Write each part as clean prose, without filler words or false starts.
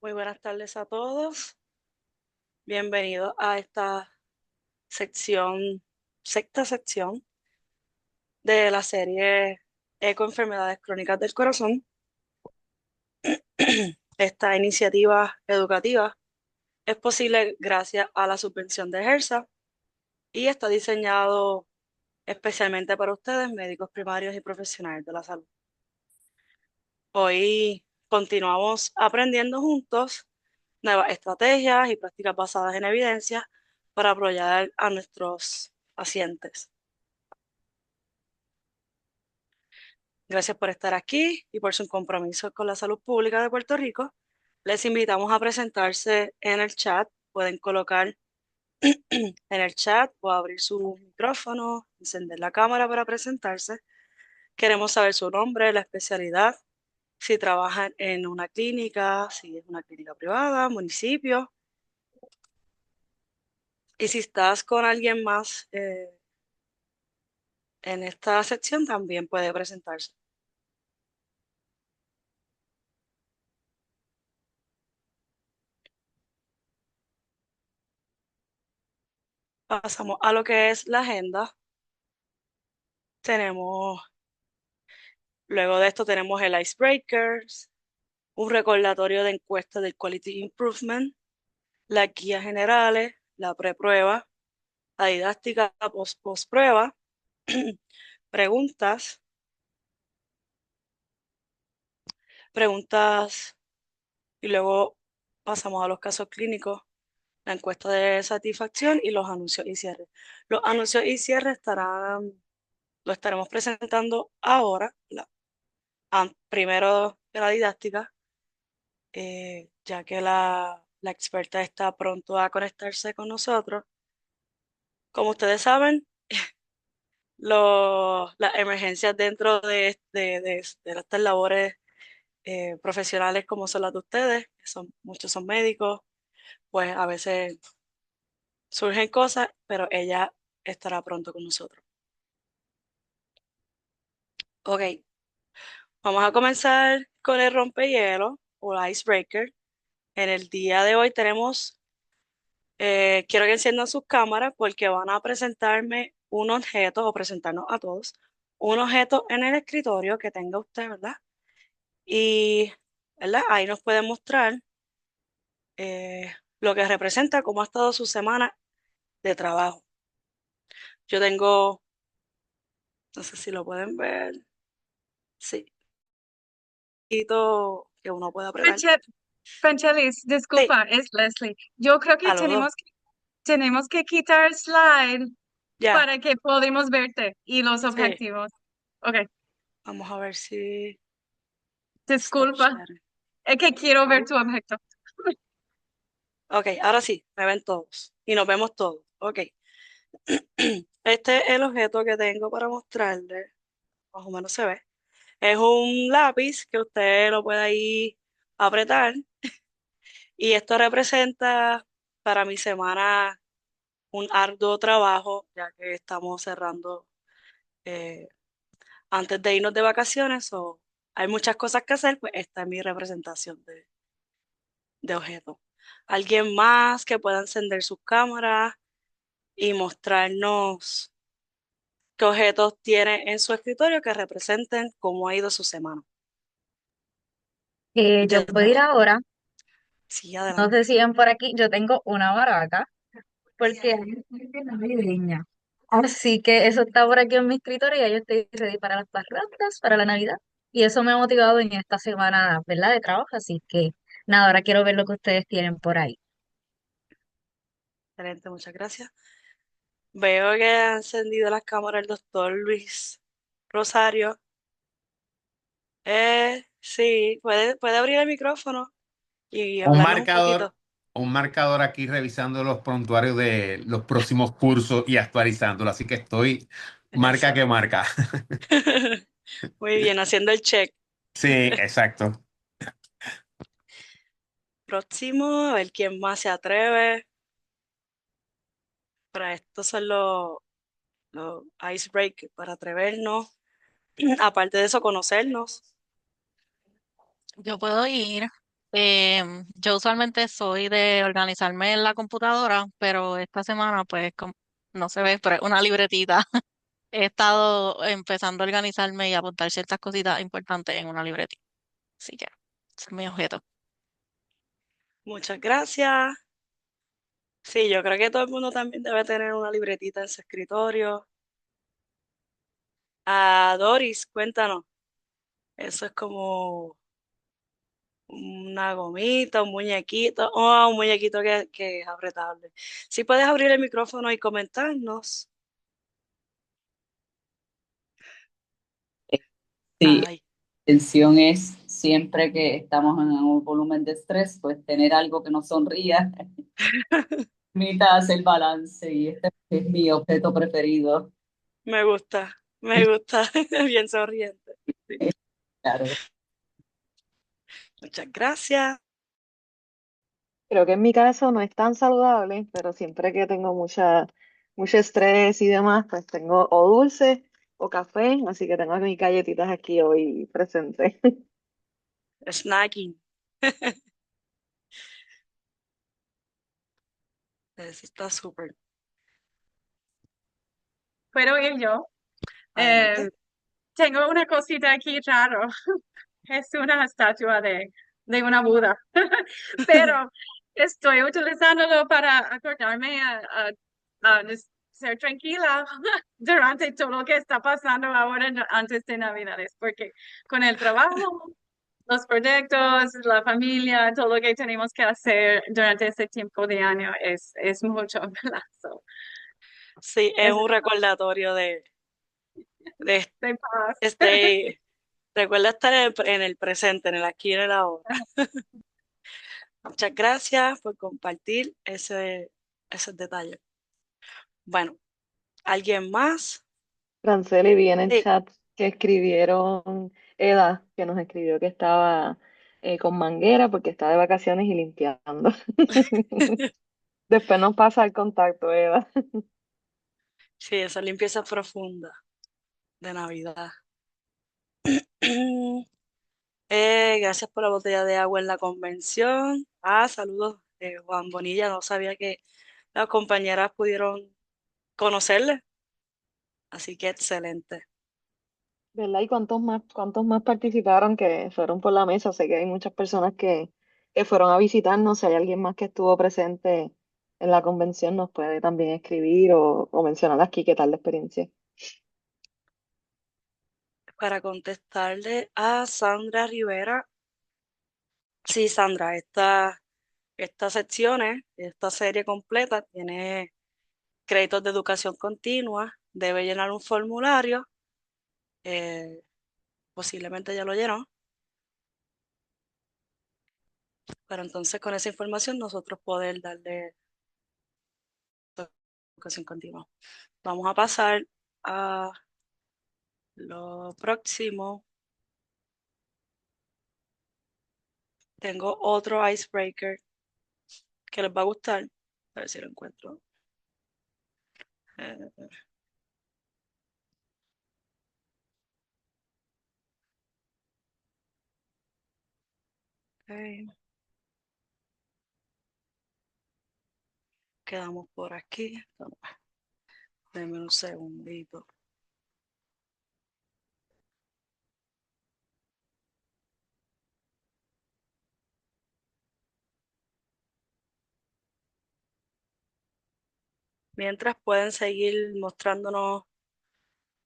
Muy buenas tardes a todos. Bienvenidos a esta sección, sexta sección de la serie Ecoenfermedades Crónicas del Corazón. Esta iniciativa educativa es posible gracias a la subvención de HERSA y está diseñado especialmente para ustedes, médicos primarios y profesionales de la salud. Hoy continuamos aprendiendo juntos nuevas estrategias y prácticas basadas en evidencia para apoyar a nuestros pacientes. Gracias por estar aquí y por su compromiso con la salud pública de Puerto Rico. Les invitamos a presentarse en el chat. Pueden colocar en el chat o abrir su micrófono, encender la cámara para presentarse. Queremos saber su nombre, la especialidad, si trabajan en una clínica, si es una clínica privada, municipio. Y si estás con alguien más en esta sección, también puede presentarse. Pasamos a lo que es la agenda. Luego de esto tenemos el Icebreakers, un recordatorio de encuesta del Quality Improvement, las guías generales, la preprueba, la didáctica post-prueba, preguntas, preguntas y luego pasamos a los casos clínicos, la encuesta de satisfacción y los anuncios y cierres. Los anuncios y cierres lo estaremos presentando ahora, primero de la didáctica, ya que la experta está pronto a conectarse con nosotros. Como ustedes saben, las emergencias dentro de estas labores profesionales como son las de ustedes, muchos son médicos, pues a veces surgen cosas, pero ella estará pronto con nosotros. Ok, vamos a comenzar con el rompehielo o el icebreaker. En el día de hoy quiero que enciendan sus cámaras porque van a presentarme un objeto o presentarnos a todos un objeto en el escritorio que tenga usted, ¿verdad? Y, ¿verdad? Ahí nos puede mostrar lo que representa cómo ha estado su semana de trabajo. Yo tengo, no sé si lo pueden ver, sí, que uno puede apretar. Franchelis, Sí, disculpa, es Leslie. Yo creo que a los dos, tenemos que quitar slide ya, para que podamos verte y los sí. objetivos. Ok, Vamos a ver si stop disculpa, sharing. es que quiero ver tu objeto. Ok, ahora sí, me ven todos y nos vemos todos. Ok. Este es el objeto que tengo para mostrarle, más o menos se ve. Es un lápiz que usted lo puede ahí apretar y esto representa para mi semana un arduo trabajo, ya que estamos cerrando eh, antes de irnos de vacaciones o hay muchas cosas que hacer, pues esta es mi representación de objeto. Alguien más que pueda encender sus cámaras y mostrarnos qué objetos tiene en su escritorio que representen cómo ha ido su semana. Yo puedo ir Desde, ahora, sí, no sé adelante. si ven por aquí, yo tengo una baraca porque hay una navideña. Así que eso está por aquí en mi escritorio y ya yo estoy ready para las parrandas, para la Navidad. Y eso me ha motivado en esta semana, ¿verdad? De trabajo, así que nada, ahora quiero ver lo que ustedes tienen por ahí. Excelente, muchas gracias. Veo que ha encendido las cámaras el doctor Luis Rosario. Sí, puede abrir el micrófono y Un hablarnos un marcador, poquito. un marcador aquí revisando los prontuarios de los próximos cursos y actualizándolo. Así que estoy marca que Exacto. marca. Muy bien, haciendo el check. Sí, exacto. Próximo, a ver quién más se atreve. Para esto son los icebreakers, para atrevernos. Aparte de eso, conocernos. Yo puedo ir. Yo usualmente soy de organizarme en la computadora, pero esta semana, pues, no se ve, pero es una libretita. He estado empezando a organizarme y a apuntar ciertas cositas importantes en una libretita. Así que, ese es mi objeto. Muchas gracias. Sí, yo creo que todo el mundo también debe tener una libretita en su escritorio. Doris, cuéntanos. Eso es como una gomita, un muñequito. Oh, un muñequito que es apretable. Si puedes abrir el micrófono y comentarnos. Sí, Ay, tensión es siempre que estamos en un volumen de estrés, pues tener algo que nos sonría permita hacer balance y este es mi objeto preferido. me gusta, me gusta. Bien sonriente. Sí. Claro. Muchas gracias. Creo que en mi caso no es tan saludable, pero siempre que tengo mucho estrés y demás, pues tengo o dulce o café, así que tengo mis galletitas aquí hoy presentes. Snacking. Eso está súper. ¿Puedo ir yo? Adelante. Tengo una cosita aquí raro. Es una estatua de una Buda, pero estoy utilizándolo para acordarme a ser tranquila durante todo lo que está pasando ahora antes de Navidades, porque con el trabajo, los proyectos, la familia, todo lo que tenemos que hacer durante este tiempo de año es mucho, ¿verdad? So, Sí, es es un recordatorio de de paz. este. Recuerda estar en el presente, en el aquí y en el ahora. Muchas gracias por compartir esos detalles. Bueno, ¿alguien más? Franceli, vi en el Sí. chat que escribieron, Eda, que nos escribió que estaba con manguera porque está de vacaciones y limpiando. Después nos pasa el contacto, Eda. Sí, esa limpieza profunda de Navidad. Gracias por la botella de agua en la convención. Saludos, Juan Bonilla. No sabía que las compañeras pudieron conocerle, así que excelente. ¿Verdad? ¿Y cuántos más participaron que fueron por la mesa? Sé que hay muchas personas que fueron a visitarnos. Si hay alguien más que estuvo presente en la convención, nos puede también escribir o mencionar aquí qué tal la experiencia. Para contestarle a Sandra Rivera, sí, Sandra, estas secciones, esta serie completa tiene créditos de educación continua, debe llenar un formulario, eh, posiblemente ya lo llenó, pero entonces con esa información nosotros poder darle educación continua. Vamos a pasar a lo próximo. Tengo otro icebreaker que les va a gustar. A ver si lo encuentro. Eh, ok, quedamos por aquí. Denme un segundito. Mientras pueden seguir mostrándonos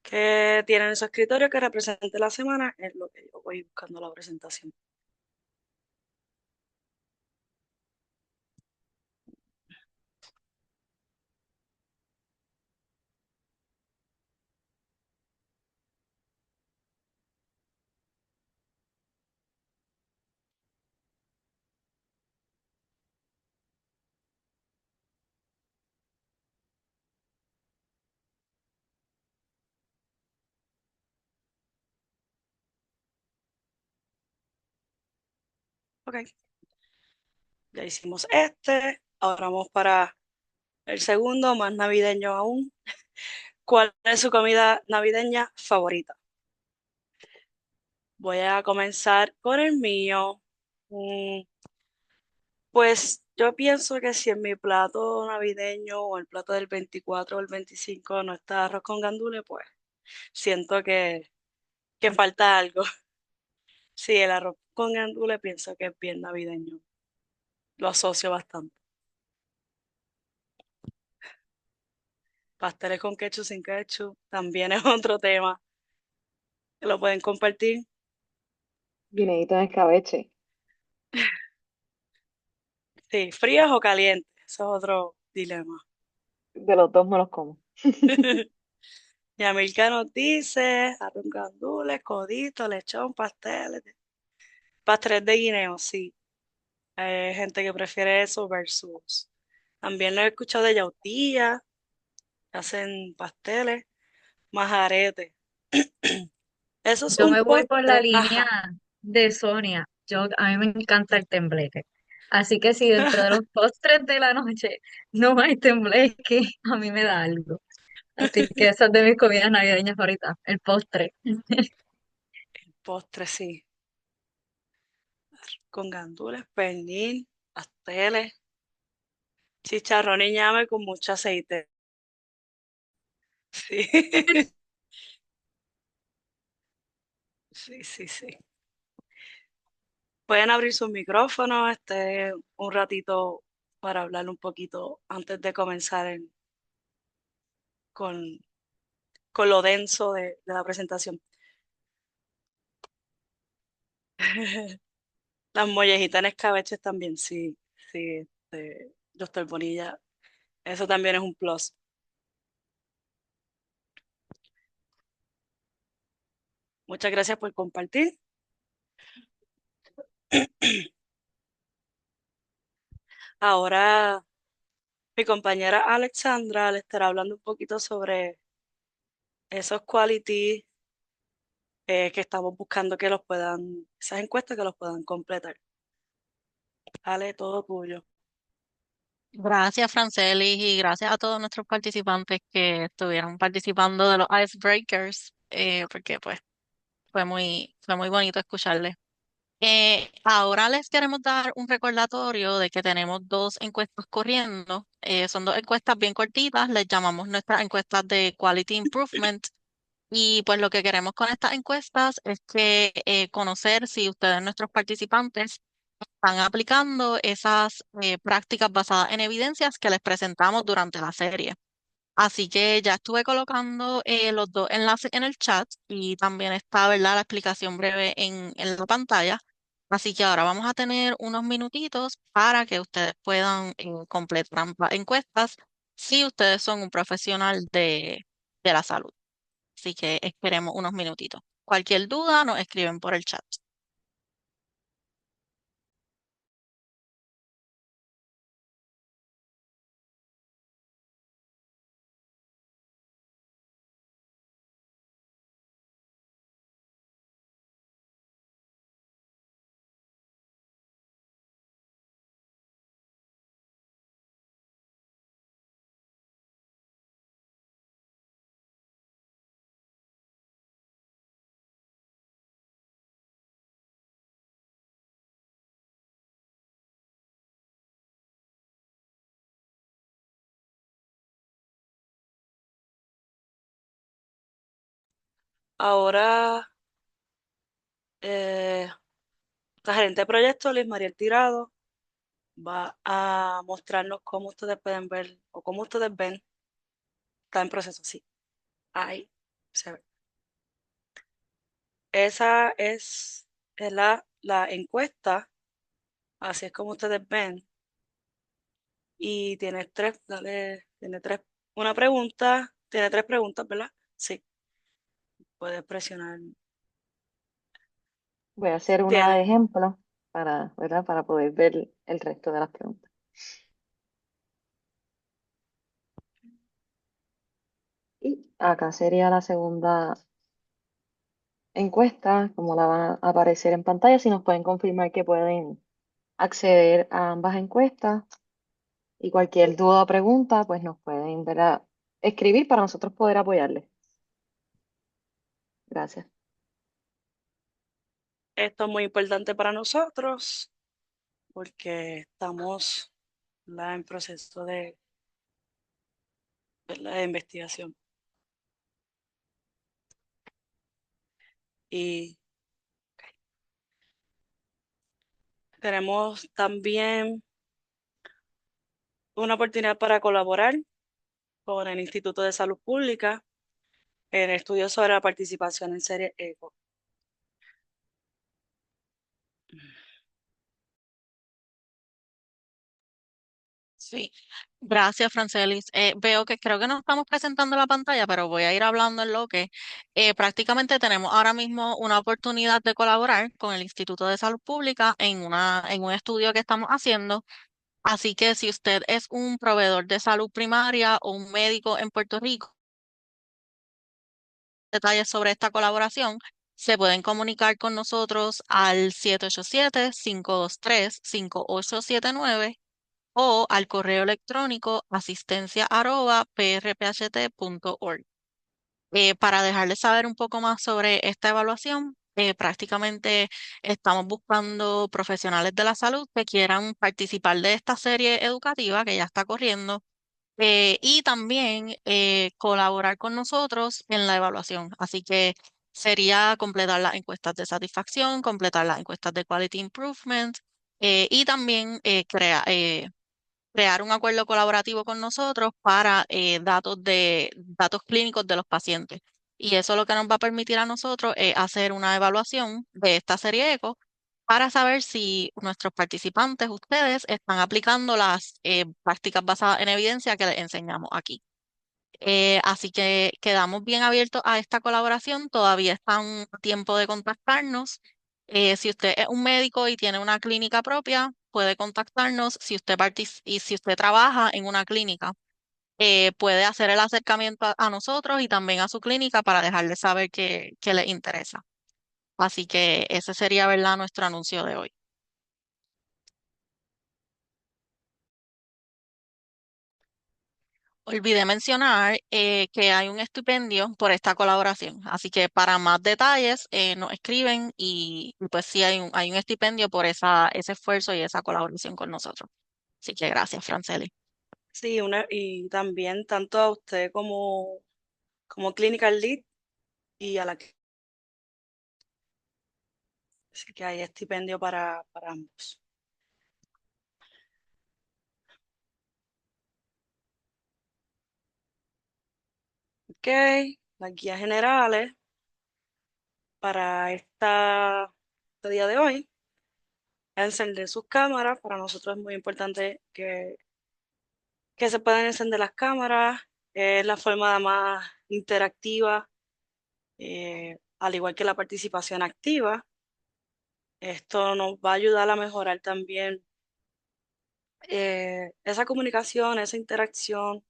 qué tienen en su escritorio que represente la semana, es lo que yo voy buscando la presentación. Ok, ya hicimos este. Ahora vamos para el segundo, más navideño aún. ¿Cuál es su comida navideña favorita? Voy a comenzar con el mío. Pues yo pienso que si en mi plato navideño o el plato del 24 o el 25 no está arroz con gandules, pues siento que falta algo. Sí, el arroz con gandules pienso que es bien navideño. Lo asocio bastante. Pasteles con ketchup, sin ketchup, también es otro tema que lo pueden compartir. Guineíto en escabeche. Sí, fríos o calientes, eso es otro dilema. De los dos me los como. Y Amilcar nos dice, arroz con gandules, codito, lechón, pasteles. Pasteles de guineo, sí. Hay gente que prefiere eso versus. También lo he escuchado de yautía, que hacen pasteles, majarete. Eso es Yo un me voy por la postre. línea Ajá. de Sonia. A mí me encanta el tembleque. Así que si dentro de los postres de la noche no hay tembleque, a mí me da algo. Así que esa es de mis comidas navideñas ahorita, el postre. Postre, sí. Con gandules, pernil, pasteles, chicharrón y ñame con mucho aceite. Sí. Sí, sí, sí. Pueden abrir sus micrófonos, un ratito para hablar un poquito antes de comenzar con, con lo denso de la presentación. Las mollejitas en escabeches también, sí, sí, Doctor Bonilla, eso también es un plus. Muchas gracias por compartir. Ahora mi compañera Alexandra le estará hablando un poquito sobre esos quality que estamos buscando que los puedan, esas encuestas que los puedan completar. Ale, todo tuyo. Gracias, Francelis, y gracias a todos nuestros participantes que estuvieron participando de los Icebreakers, porque pues fue muy bonito escucharles. Ahora les queremos dar un recordatorio de que tenemos dos encuestas corriendo. Son dos encuestas bien cortitas, les llamamos nuestras encuestas de Quality Improvement. Y pues lo que queremos con estas encuestas es que conocer si ustedes, nuestros participantes, están aplicando esas prácticas basadas en evidencias que les presentamos durante la serie. Así que ya estuve colocando los dos enlaces en el chat y también está, ¿verdad?, la explicación breve en la pantalla. Así que ahora vamos a tener unos minutitos para que ustedes puedan completar ambas encuestas si ustedes son un profesional de la salud. Así que esperemos unos minutitos. Cualquier duda nos escriben por el chat. Ahora, la gerente de proyecto, Liz Mariel Tirado, va a mostrarnos cómo ustedes pueden ver o cómo ustedes ven, está en proceso, sí. Ahí se ve. Esa es la encuesta, así es como ustedes ven. Y tiene tres, dale, tiene tres, una pregunta, tiene tres preguntas, ¿verdad? Sí, puedes presionar. Voy a hacer una de Tiene. ejemplo para, ¿verdad? Para poder ver el resto de las preguntas. Y acá sería la segunda encuesta, como la van a aparecer en pantalla, si nos pueden confirmar que pueden acceder a ambas encuestas y cualquier duda o pregunta, pues nos pueden, ¿verdad?, escribir para nosotros poder apoyarles. Gracias. Esto es muy importante para nosotros. porque estamos, ¿verdad?, en proceso de, ¿verdad?, de investigación. Y tenemos también una oportunidad para colaborar con el Instituto de Salud Pública en estudios sobre la participación en series ECO. Sí, gracias, Francelis. Veo que creo que no estamos presentando la pantalla, pero voy a ir hablando en lo que prácticamente tenemos ahora mismo una oportunidad de colaborar con el Instituto de Salud Pública en un estudio que estamos haciendo. Así que si usted es un proveedor de salud primaria o un médico en Puerto Rico, detalles sobre esta colaboración, se pueden comunicar con nosotros al 787-523-5879 o al correo electrónico asistencia@prpht.org. Para dejarles saber un poco más sobre esta evaluación, prácticamente estamos buscando profesionales de la salud que quieran participar de esta serie educativa que ya está corriendo y también colaborar con nosotros en la evaluación. Así que sería completar las encuestas de satisfacción, completar las encuestas de Quality Improvement y también crear un acuerdo colaborativo con nosotros para datos clínicos de los pacientes. Y eso lo que nos va a permitir a nosotros es hacer una evaluación de esta serie ECO para saber si nuestros participantes, ustedes, están aplicando las prácticas basadas en evidencia que les enseñamos aquí. Así que quedamos bien abiertos a esta colaboración. Todavía están a tiempo de contactarnos. Si usted es un médico y tiene una clínica propia, puede contactarnos. Y si usted trabaja en una clínica, puede hacer el acercamiento a nosotros y también a su clínica para dejarle saber que le interesa. Así que ese sería, ¿verdad?, nuestro anuncio de hoy. Olvidé mencionar que hay un estipendio por esta colaboración, así que para más detalles nos escriben y pues sí hay un estipendio por ese esfuerzo y esa colaboración con nosotros. Así que gracias, Franceli. Sí, y también tanto a usted como Clinical Lead y a la que así que hay estipendio para ambos. Ok, las guías generales para este día de hoy. Encender sus cámaras. Para nosotros es muy importante que se puedan encender las cámaras. Es la forma más interactiva, al igual que la participación activa. Esto nos va a ayudar a mejorar también esa comunicación, esa interacción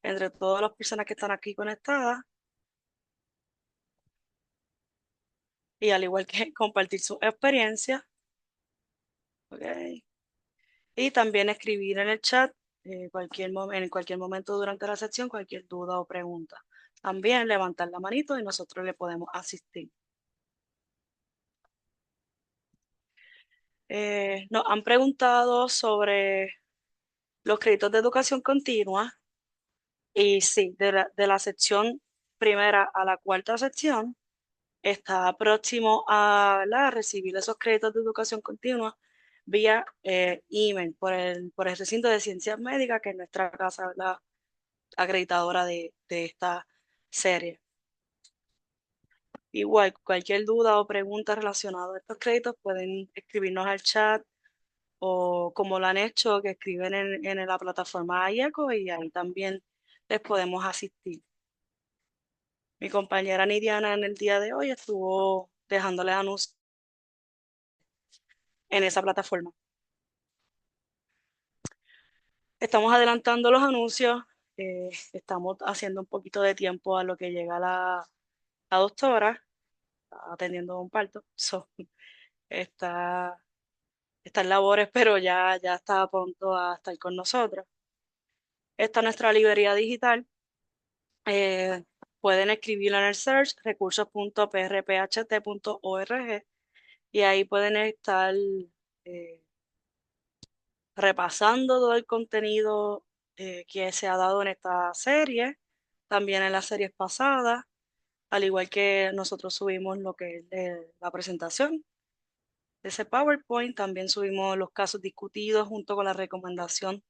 entre todas las personas que están aquí conectadas y al igual que compartir su experiencia. Okay. Y también escribir en el chat en cualquier momento durante la sección cualquier duda o pregunta. También levantar la manito y nosotros le podemos asistir. Nos han preguntado sobre los créditos de educación continua y sí, de la sección primera a la cuarta sección está próximo a, ¿verdad?, a recibir esos créditos de educación continua vía email por el recinto de ciencias médicas, que es nuestra casa, ¿verdad?, acreditadora de esta serie. Igual, cualquier duda o pregunta relacionada a estos créditos pueden escribirnos al chat o como lo han hecho, que escriben en la plataforma IECO y ahí también les podemos asistir. Mi compañera Nidiana en el día de hoy estuvo dejándoles anuncios en esa plataforma. Estamos adelantando los anuncios, estamos haciendo un poquito de tiempo a lo que llega la doctora, está atendiendo un parto, está, está en labores, pero ya está pronto a estar con nosotros. Esta es nuestra librería digital. eh, Pueden escribirlo en el search recursos.prpht.org y ahí pueden estar repasando todo el contenido que se ha dado en esta serie, también en las series pasadas, al igual que nosotros subimos lo que es la presentación de ese PowerPoint, también subimos los casos discutidos junto con la recomendación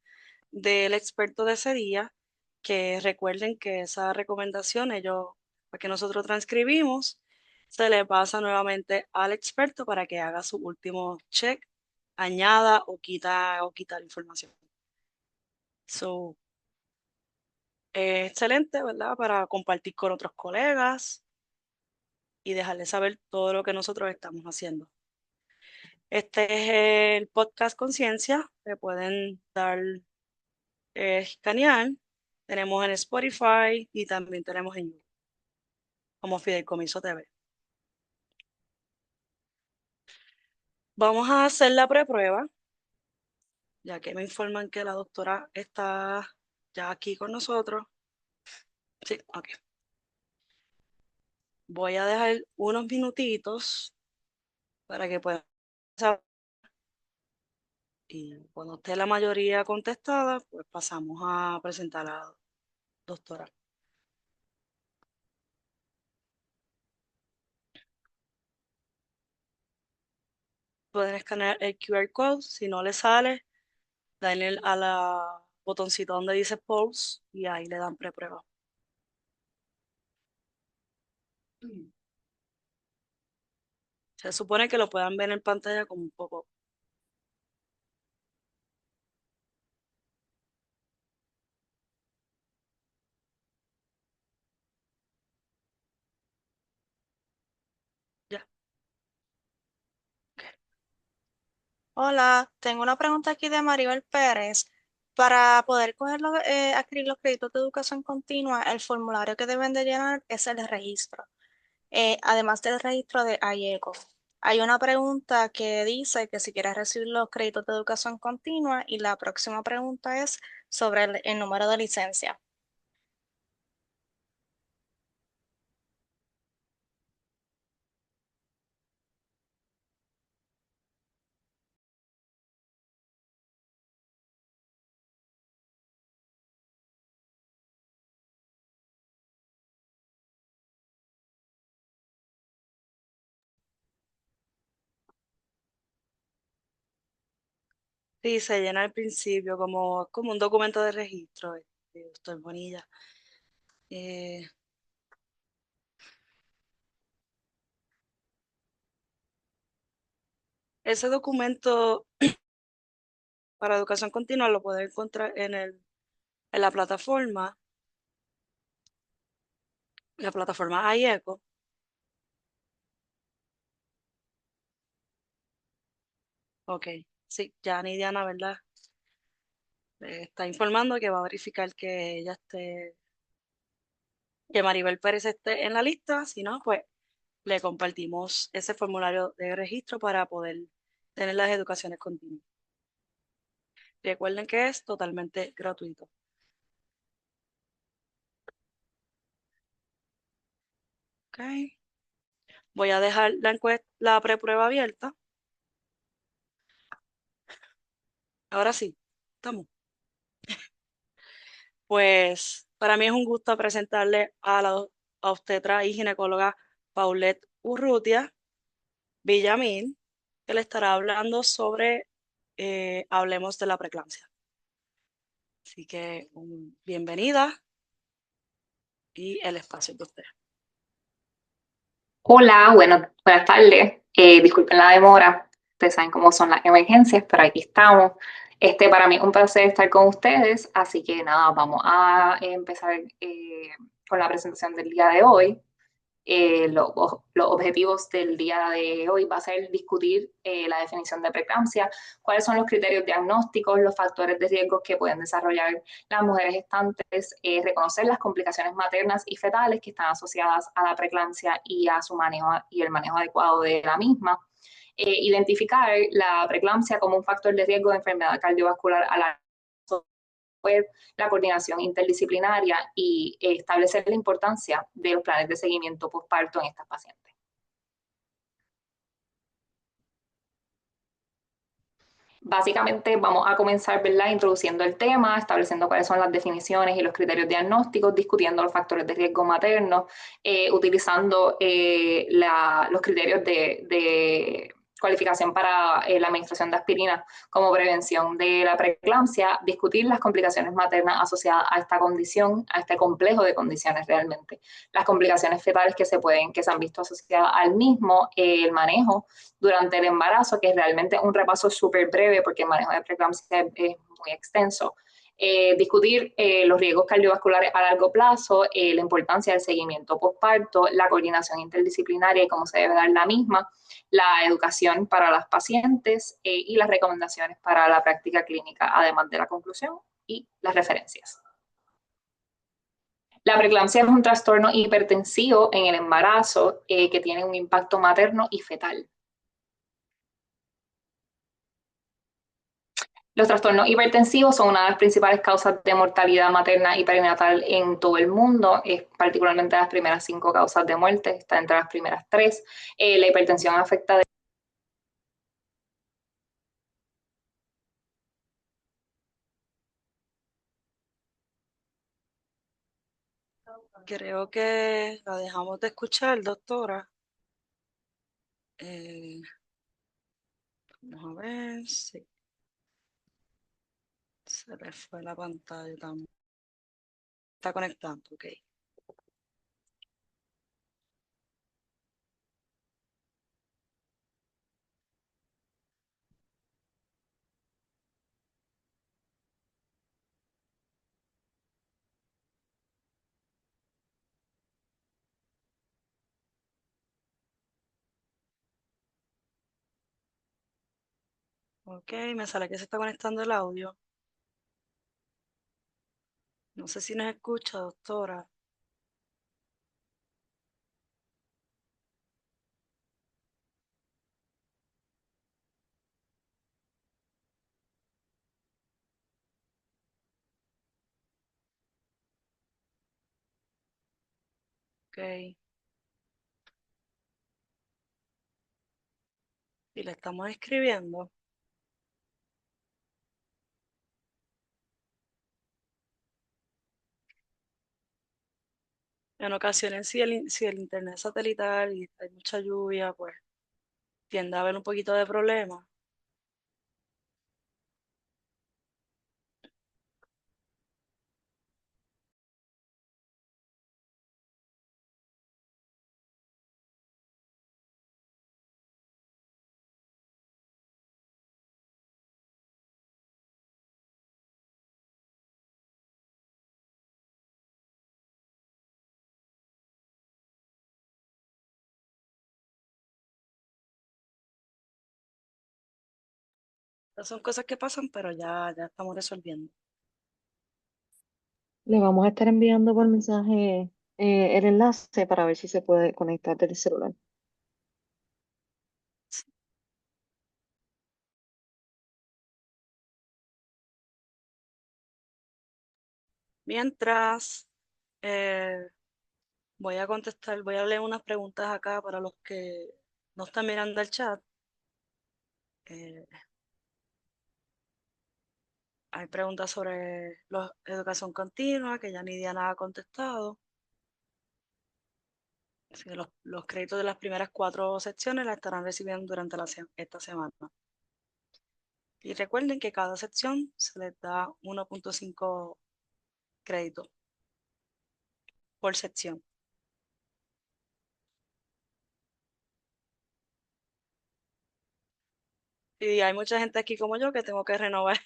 del experto de ese día, que recuerden que esa recomendación, pues, que nosotros transcribimos, se le pasa nuevamente al experto para que haga su último check, añada o quita la información. So, es excelente, ¿verdad? Para compartir con otros colegas y dejarles saber todo lo que nosotros estamos haciendo. Este es el podcast Conciencia, le pueden dar escanear. Tenemos en Spotify y también tenemos en YouTube, como Fideicomiso TV. Vamos a hacer la preprueba, ya que me informan que la doctora está ya aquí con nosotros. Sí, ok. Voy a dejar unos minutitos para que puedan saber. Y cuando esté la mayoría contestada, pues pasamos a presentar a la doctora. Pueden escanear el QR code, si no les sale, denle a la botoncito donde dice Pulse y ahí le dan preprueba. Se supone que lo puedan ver en pantalla como un poco. Ya. Hola, tengo una pregunta aquí de Maribel Pérez. Para poder adquirir los créditos de educación continua, el formulario que deben de llenar es el registro, además del registro de IECO. Hay una pregunta que dice que si quieres recibir los créditos de educación continua y la próxima pregunta es sobre el número de licencia. Sí, se llena al principio como un documento de registro. Doctor Bonilla. Eh, Ese documento para educación continua lo pueden encontrar en la plataforma IECO. Ok, sí, ya Nidiana, ¿verdad? Está informando que va a verificar que que Maribel Pérez esté en la lista. Si no, pues le compartimos ese formulario de registro para poder tener las educaciones continuas. Recuerden que es totalmente gratuito. Ok. Voy a dejar la preprueba abierta. Ahora sí, estamos. Pues para mí es un gusto presentarle a la obstetra y ginecóloga Paulette Urrutia Villamil, que le estará hablando sobre hablemos de la preeclampsia. Así que bienvenida y el espacio es de usted. Hola, buenas tardes. Disculpen la demora. Ustedes saben cómo son las emergencias, pero aquí estamos. Para mí es un placer estar con ustedes, así que nada, vamos a empezar con la presentación del día de hoy. Los objetivos del día de hoy va a ser discutir la definición de preeclampsia, cuáles son los criterios diagnósticos, los factores de riesgo que pueden desarrollar las mujeres gestantes, reconocer las complicaciones maternas y fetales que están asociadas a la preeclampsia y a su manejo y el manejo adecuado de la misma. Identificar la preeclampsia como un factor de riesgo de enfermedad cardiovascular a la la coordinación interdisciplinaria y establecer la importancia de los planes de seguimiento postparto en estas pacientes. Básicamente vamos a comenzar, ¿verdad?, introduciendo el tema, estableciendo cuáles son las definiciones y los criterios diagnósticos, discutiendo los factores de riesgo materno, utilizando los criterios de cualificación para la administración de aspirina como prevención de la preeclampsia, discutir las complicaciones maternas asociadas a esta condición, a este complejo de condiciones realmente, las complicaciones fetales que se han visto asociadas al mismo, el manejo durante el embarazo, que es realmente un repaso súper breve porque el manejo de preeclampsia es muy extenso. Discutir los riesgos cardiovasculares a largo plazo, la importancia del seguimiento postparto, la coordinación interdisciplinaria y cómo se debe dar la misma, la educación para las pacientes y las recomendaciones para la práctica clínica, además de la conclusión y las referencias. La preeclampsia es un trastorno hipertensivo en el embarazo que tiene un impacto materno y fetal. Los trastornos hipertensivos son una de las principales causas de mortalidad materna y perinatal en todo el mundo, es particularmente las primeras 5 causas de muerte, está entre las primeras 3. La hipertensión afecta de Creo que la dejamos de escuchar, doctora. Vamos a ver si se le fue la pantalla también. Está conectando, ok. Ok, me sale que se está conectando el audio. No sé si nos escucha, doctora. Ok. Y le estamos escribiendo. En ocasiones, si el internet es satelital y hay mucha lluvia, pues tiende a haber un poquito de problema. Estas son cosas que pasan, pero ya estamos resolviendo. Le vamos a estar enviando por mensaje el enlace para ver si se puede conectar desde el celular. Mientras, eh, voy a leer unas preguntas acá para los que no están mirando el chat. Eh, Hay preguntas sobre la educación continua que ya ni Diana ha contestado. Así que los créditos de las primeras 4 secciones la estarán recibiendo durante esta semana. Y recuerden que cada sección se les da 1.5 créditos por sección. Y hay mucha gente aquí como yo que tengo que renovar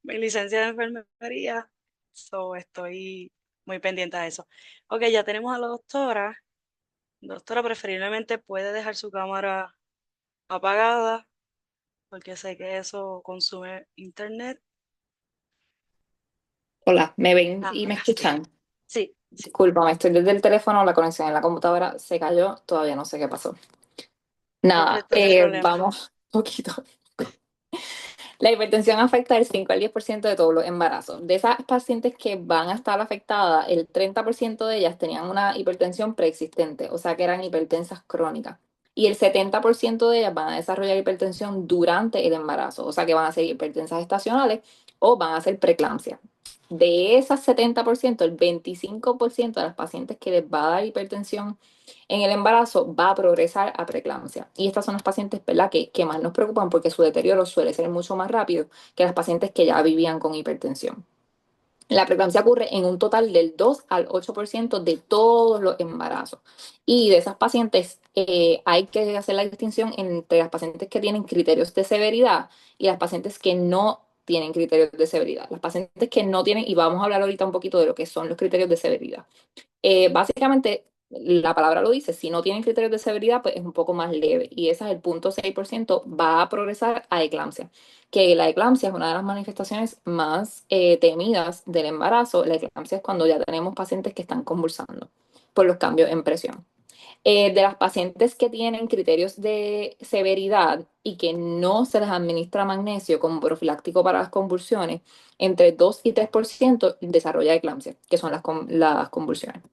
mi licencia de enfermería. So, estoy muy pendiente a eso. Ok, ya tenemos a la doctora. Doctora, preferiblemente puede dejar su cámara apagada porque sé que eso consume internet. Hola, ¿me ven y me Ahora sí. escuchan? Sí, Disculpa, estoy desde el teléfono, la conexión en la computadora se cayó, todavía no sé qué pasó. Nada, perfecto, no hay problema. vamos un poquito. La hipertensión afecta el 5 al 10% de todos los embarazos. De esas pacientes que van a estar afectadas, el 30% de ellas tenían una hipertensión preexistente, o sea que eran hipertensas crónicas. y el 70% de ellas van a desarrollar hipertensión durante el embarazo, o sea que van a ser hipertensas estacionales o van a ser preeclampsia. De esas 70%, el 25% de las pacientes que les va a dar hipertensión en el embarazo va a progresar a preeclampsia. Y estas son las pacientes, ¿verdad?, que más nos preocupan porque su deterioro suele ser mucho más rápido que las pacientes que ya vivían con hipertensión. La preeclampsia ocurre en un total del 2 al 8% de todos los embarazos. Y de esas pacientes hay que hacer la distinción entre las pacientes que tienen criterios de severidad y las pacientes que no tienen criterios de severidad. Las pacientes que no tienen, y vamos a hablar ahorita un poquito de lo que son los criterios de severidad. Básicamente, la palabra lo dice, si no tienen criterios de severidad, pues es un poco más leve. Y ese es el 0.6%, va a progresar a eclampsia. Que la eclampsia es una de las manifestaciones más temidas del embarazo. La eclampsia es cuando ya tenemos pacientes que están convulsando por los cambios en presión. De las pacientes que tienen criterios de severidad y que no se les administra magnesio como profiláctico para las convulsiones, entre 2 y 3% desarrolla eclampsia, que son las convulsiones.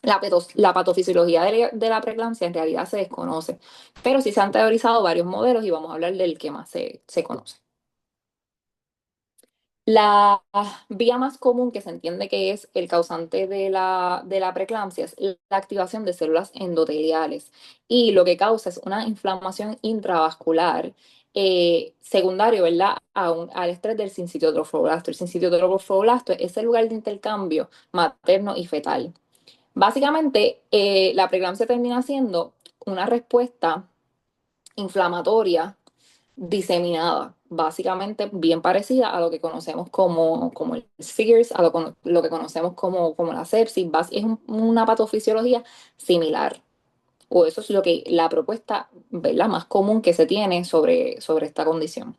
La patofisiología de la preeclampsia en realidad se desconoce, pero sí se han teorizado varios modelos y vamos a hablar del que más se conoce. La vía más común que se entiende que es el causante de la preeclampsia es la activación de células endoteliales y lo que causa es una inflamación intravascular secundario, ¿verdad?, al estrés del sincitio trofoblasto. El sincitio trofoblasto es el lugar de intercambio materno y fetal. Básicamente, la preeclampsia termina siendo una respuesta inflamatoria diseminada, básicamente bien parecida a lo que conocemos como el SIRS, a lo que conocemos como la sepsis. Es una patofisiología similar, o eso es lo que la propuesta, ¿verdad?, más común que se tiene sobre esta condición.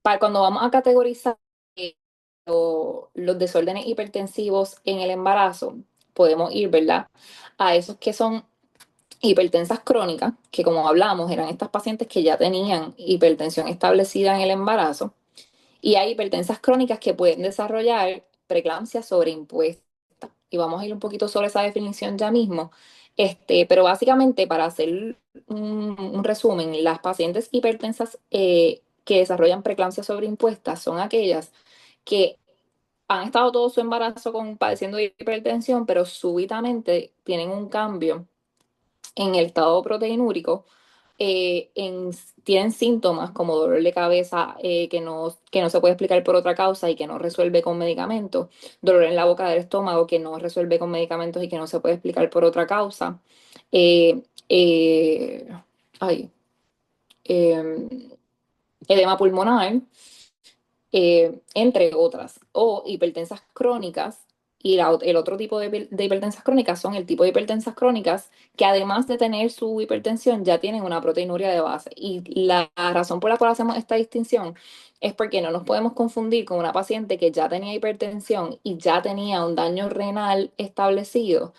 Para cuando vamos a categorizar los desórdenes hipertensivos en el embarazo, podemos ir, ¿verdad?, a esos que son hipertensas crónicas, que como hablamos, eran estas pacientes que ya tenían hipertensión establecida en el embarazo, y hay hipertensas crónicas que pueden desarrollar preeclampsia sobreimpuesta. Y vamos a ir un poquito sobre esa definición ya mismo. Pero básicamente, para hacer un resumen, las pacientes hipertensas que desarrollan preeclampsia sobreimpuesta son aquellas que han estado todo su embarazo padeciendo de hipertensión, pero súbitamente tienen un cambio en el estado proteinúrico, tienen síntomas como dolor de cabeza que no se puede explicar por otra causa y que no resuelve con medicamentos, dolor en la boca del estómago que no resuelve con medicamentos y que no se puede explicar por otra causa, eh, eh, ay, eh, edema pulmonar, entre otras, o hipertensas crónicas. Y el otro tipo de hipertensas crónicas son el tipo de hipertensas crónicas que además de tener su hipertensión ya tienen una proteinuria de base. Y la razón por la cual hacemos esta distinción es porque no nos podemos confundir con una paciente que ya tenía hipertensión y ya tenía un daño renal establecido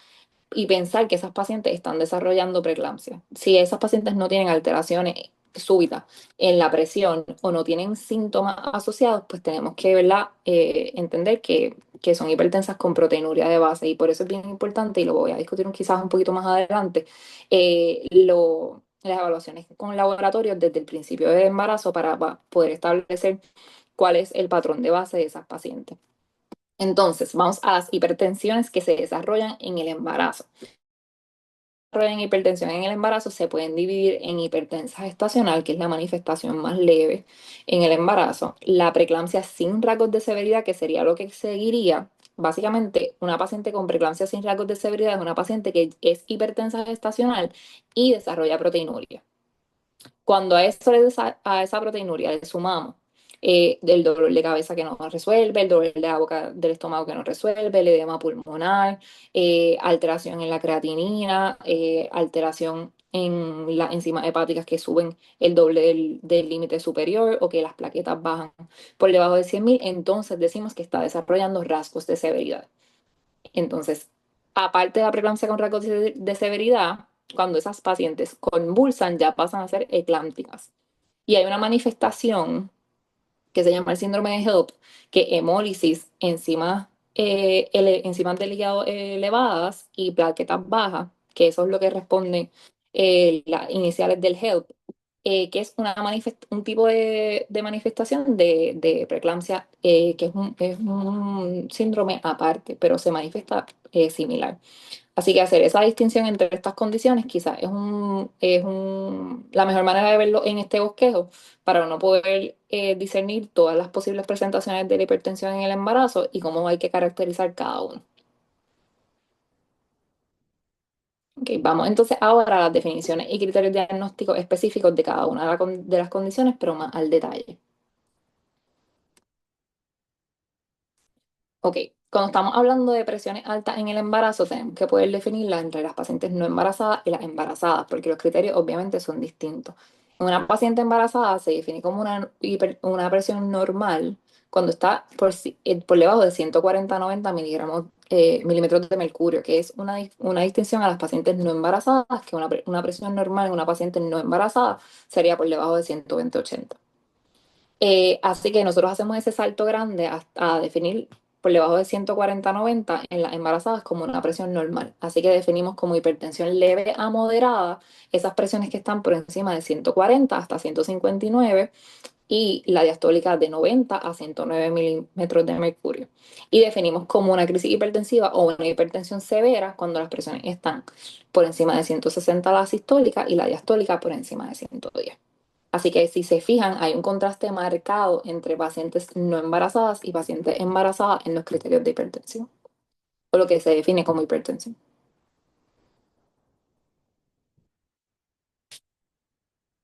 y pensar que esas pacientes están desarrollando preeclampsia. Si esas pacientes no tienen alteraciones súbitas en la presión o no tienen síntomas asociados, pues tenemos que, ¿verdad?, entender que son hipertensas con proteinuria de base. Y por eso es bien importante, y lo voy a discutir quizás un poquito más adelante, las evaluaciones con laboratorios desde el principio del embarazo para poder establecer cuál es el patrón de base de esas pacientes. Entonces, vamos a las hipertensiones que se desarrollan en el embarazo. En hipertensión en el embarazo se pueden dividir en hipertensa gestacional, que es la manifestación más leve en el embarazo, la preeclampsia sin rasgos de severidad, que sería lo que seguiría. Básicamente, una paciente con preeclampsia sin rasgos de severidad es una paciente que es hipertensa gestacional y desarrolla proteinuria. Cuando a esa proteinuria le sumamos del dolor de cabeza que no resuelve, el dolor de la boca del estómago que no resuelve, el edema pulmonar, alteración en la creatinina, alteración en las enzimas hepáticas que suben el doble del límite superior o que las plaquetas bajan por debajo de 100.000, entonces decimos que está desarrollando rasgos de severidad. Entonces, aparte de la preeclampsia con rasgos de severidad, cuando esas pacientes convulsan ya pasan a ser eclámpticas. Y hay una manifestación que se llama el síndrome de HELP, que hemólisis, enzimas del hígado elevadas y plaquetas bajas que eso es lo que responden las iniciales del HELP, que es un tipo de manifestación de preeclampsia, que es un síndrome aparte, pero se manifiesta similar. Así que hacer esa distinción entre estas condiciones quizás la mejor manera de verlo en este bosquejo para uno poder discernir todas las posibles presentaciones de la hipertensión en el embarazo y cómo hay que caracterizar cada uno. Ok, vamos entonces ahora a las definiciones y criterios diagnósticos específicos de cada una de las condiciones, pero más al detalle. Ok, cuando estamos hablando de presiones altas en el embarazo, tenemos que poder definirlas entre las pacientes no embarazadas y las embarazadas, porque los criterios obviamente son distintos. En una paciente embarazada se define como una presión normal cuando está por debajo de 140-90 milímetros de mercurio, que es una distinción a las pacientes no embarazadas, que una presión normal en una paciente no embarazada sería por debajo de 120-80. Así que nosotros hacemos ese salto grande a definir por debajo de 140-90 en las embarazadas como una presión normal. Así que definimos como hipertensión leve a moderada esas presiones que están por encima de 140 hasta 159 y la diastólica de 90 a 109 milímetros de mercurio. Y definimos como una crisis hipertensiva o una hipertensión severa cuando las presiones están por encima de 160 la sistólica y la diastólica por encima de 110. Así que si se fijan, hay un contraste marcado entre pacientes no embarazadas y pacientes embarazadas en los criterios de hipertensión, o lo que se define como hipertensión.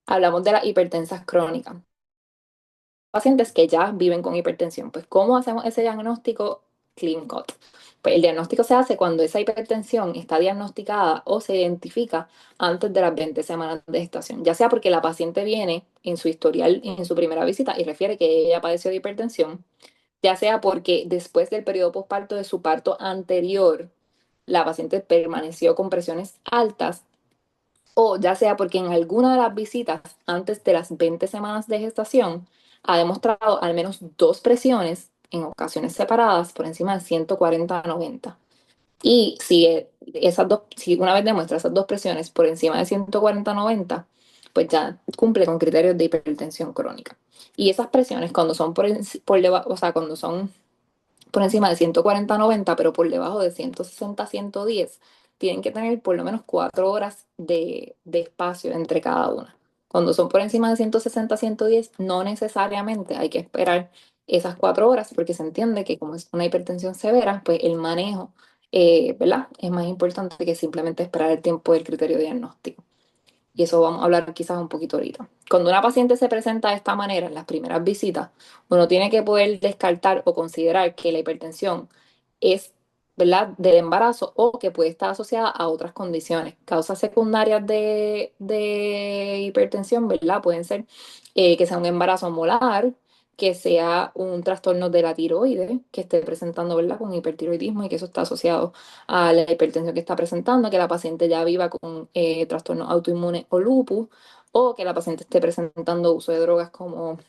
Hablamos de las hipertensas crónicas. Pacientes que ya viven con hipertensión. Pues, ¿cómo hacemos ese diagnóstico clean cut? Pues el diagnóstico se hace cuando esa hipertensión está diagnosticada o se identifica antes de las 20 semanas de gestación, ya sea porque la paciente viene en su historial, en su primera visita y refiere que ella padeció de hipertensión, ya sea porque después del periodo posparto de su parto anterior, la paciente permaneció con presiones altas, o ya sea porque en alguna de las visitas antes de las 20 semanas de gestación ha demostrado al menos dos presiones en ocasiones separadas por encima de 140-90. Y si una vez demuestra esas dos presiones por encima de 140-90, pues ya cumple con criterios de hipertensión crónica. Y esas presiones cuando son por debajo, o sea, cuando son por encima de 140-90, pero por debajo de 160-110, tienen que tener por lo menos 4 horas de espacio entre cada una. Cuando son por encima de 160-110, no necesariamente hay que esperar esas 4 horas, porque se entiende que como es una hipertensión severa, pues el manejo, ¿verdad? Es más importante que simplemente esperar el tiempo del criterio diagnóstico. Y eso vamos a hablar quizás un poquito ahorita. Cuando una paciente se presenta de esta manera en las primeras visitas, uno tiene que poder descartar o considerar que la hipertensión es, ¿verdad?, del embarazo o que puede estar asociada a otras condiciones. Causas secundarias de hipertensión, ¿verdad? Pueden ser que sea un embarazo molar, que sea un trastorno de la tiroides, que esté presentando, ¿verdad?, con hipertiroidismo y que eso está asociado a la hipertensión que está presentando, que la paciente ya viva con trastornos autoinmunes o lupus, o que la paciente esté presentando uso de drogas como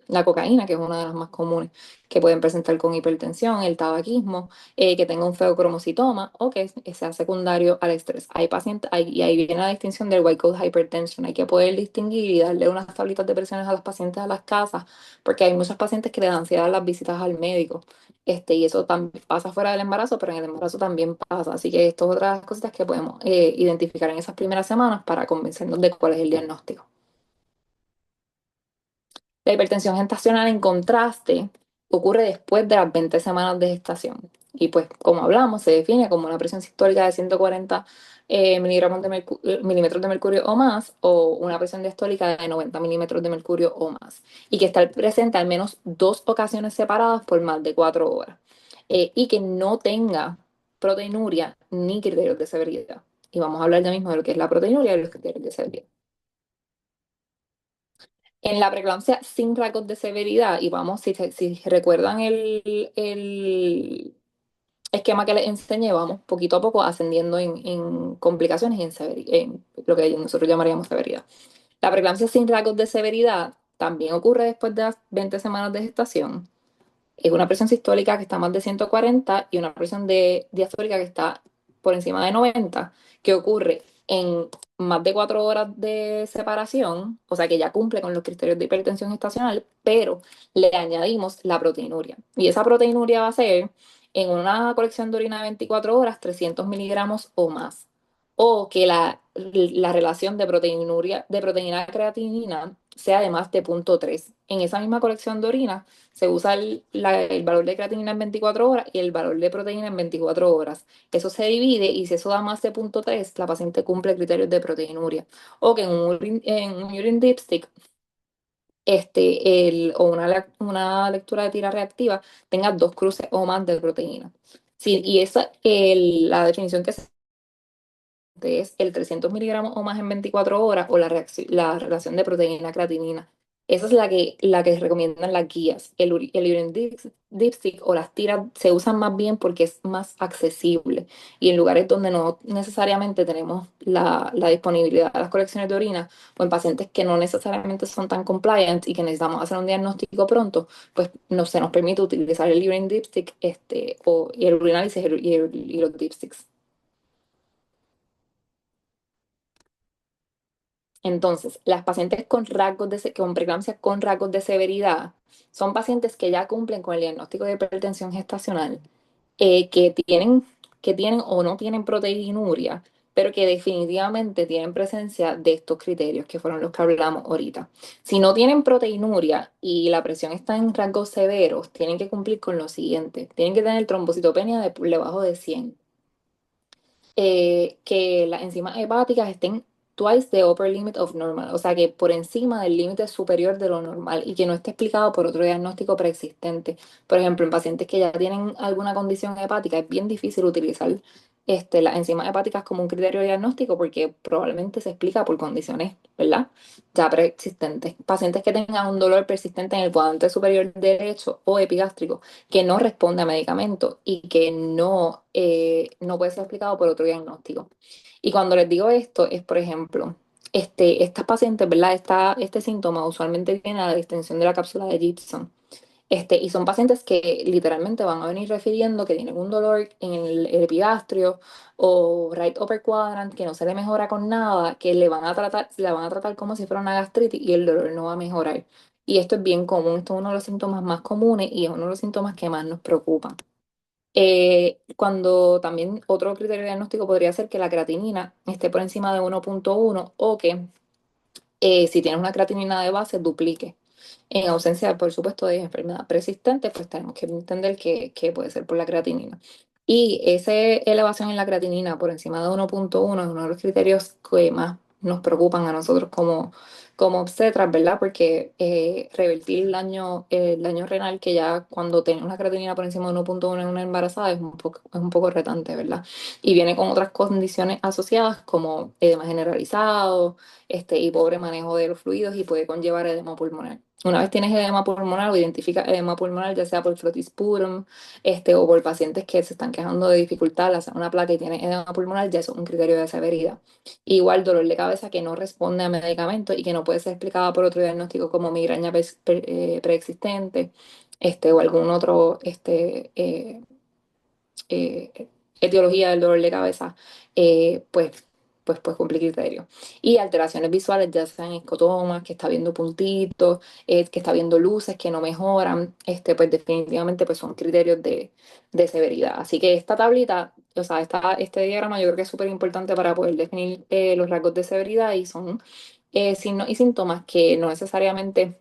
la cocaína, que es una de las más comunes que pueden presentar con hipertensión, el tabaquismo, que tenga un feocromocitoma o que sea secundario al estrés. Hay pacientes, y ahí viene la distinción del white coat hypertension. Hay que poder distinguir y darle unas tablitas de presiones a las pacientes a las casas, porque hay muchos pacientes que le dan ansiedad las visitas al médico. Y eso también pasa fuera del embarazo, pero en el embarazo también pasa. Así que esto es otras cositas que podemos identificar en esas primeras semanas para convencernos de cuál es el diagnóstico. La hipertensión gestacional, en contraste, ocurre después de las 20 semanas de gestación. Y pues, como hablamos, se define como una presión sistólica de 140 milímetros de mercurio o más, o una presión diastólica de 90 milímetros de mercurio o más. Y que está presente al menos 2 ocasiones separadas por más de 4 horas. Y que no tenga proteinuria ni criterios de severidad. Y vamos a hablar ya mismo de lo que es la proteinuria y los criterios de severidad. En la preeclampsia sin rasgos de severidad, y vamos, si recuerdan el esquema que les enseñé, vamos poquito a poco ascendiendo en complicaciones y en lo que nosotros llamaríamos severidad. La preeclampsia sin rasgos de severidad también ocurre después de las 20 semanas de gestación. Es una presión sistólica que está más de 140 y una presión diastólica que está por encima de 90, que ocurre en más de 4 horas de separación, o sea que ya cumple con los criterios de hipertensión gestacional, pero le añadimos la proteinuria. Y esa proteinuria va a ser en una colección de orina de 24 horas 300 miligramos o más. O que la relación de proteína creatinina sea de más de 0,3. En esa misma colección de orina se usa el valor de creatinina en 24 horas y el valor de proteína en 24 horas. Eso se divide y si eso da más de 0,3, la paciente cumple criterios de proteinuria. O que en un urine dipstick o una lectura de tira reactiva tenga 2 cruces o más de proteína. Sí, y la definición que se es el 300 miligramos o más en 24 horas o la relación de proteína-creatinina. Esa es la que recomiendan las guías. El urine dipstick o las tiras se usan más bien porque es más accesible y en lugares donde no necesariamente tenemos la disponibilidad de las colecciones de orina o en pacientes que no necesariamente son tan compliant y que necesitamos hacer un diagnóstico pronto, pues no se nos permite utilizar el urine dipstick y el urinalysis y los dipsticks. Entonces, las pacientes con preeclampsia con rasgos de severidad son pacientes que ya cumplen con el diagnóstico de hipertensión gestacional, que tienen o no tienen proteinuria, pero que definitivamente tienen presencia de estos criterios que fueron los que hablamos ahorita. Si no tienen proteinuria y la presión está en rasgos severos, tienen que cumplir con lo siguiente. Tienen que tener trombocitopenia debajo de 100, que las enzimas hepáticas estén twice the upper limit of normal, o sea que por encima del límite superior de lo normal y que no esté explicado por otro diagnóstico preexistente. Por ejemplo, en pacientes que ya tienen alguna condición hepática es bien difícil utilizar las enzimas hepáticas como un criterio diagnóstico porque probablemente se explica por condiciones, ¿verdad? Ya preexistentes. Pacientes que tengan un dolor persistente en el cuadrante superior derecho o epigástrico que no responde a medicamentos y que no puede ser explicado por otro diagnóstico. Y cuando les digo esto, es por ejemplo, estas pacientes, ¿verdad? Este síntoma usualmente viene a la distensión de la cápsula de Gibson. Y son pacientes que literalmente van a venir refiriendo que tienen un dolor en el epigastrio o right upper quadrant que no se le mejora con nada, que la van a tratar como si fuera una gastritis y el dolor no va a mejorar. Y esto es bien común, esto es uno de los síntomas más comunes y es uno de los síntomas que más nos preocupan. Cuando también otro criterio diagnóstico podría ser que la creatinina esté por encima de 1,1 o que si tienes una creatinina de base, duplique. En ausencia, por supuesto, de enfermedad persistente, pues tenemos que entender que puede ser por la creatinina. Y esa elevación en la creatinina por encima de 1,1 es uno de los criterios que más nos preocupan a nosotros como obstetras, ¿verdad? Porque revertir el daño renal, que ya cuando tienes una creatinina por encima de 1,1 en una embarazada es un poco retante, ¿verdad? Y viene con otras condiciones asociadas como edema generalizado, y pobre manejo de los fluidos y puede conllevar edema pulmonar. Una vez tienes edema pulmonar o identificas edema pulmonar, ya sea por frotis purum, o por pacientes que se están quejando de dificultad al hacer una placa y tienen edema pulmonar, ya eso es un criterio de severidad. Igual dolor de cabeza que no responde a medicamentos y que no puede ser explicado por otro diagnóstico como migraña preexistente, o algún otro, etiología del dolor de cabeza, pues cumplir criterios. Y alteraciones visuales, ya sean escotomas, que está viendo puntitos, que está viendo luces que no mejoran, pues definitivamente pues son criterios de severidad. Así que esta tablita, o sea, este diagrama yo creo que es súper importante para poder definir los rasgos de severidad y son signos y síntomas que no necesariamente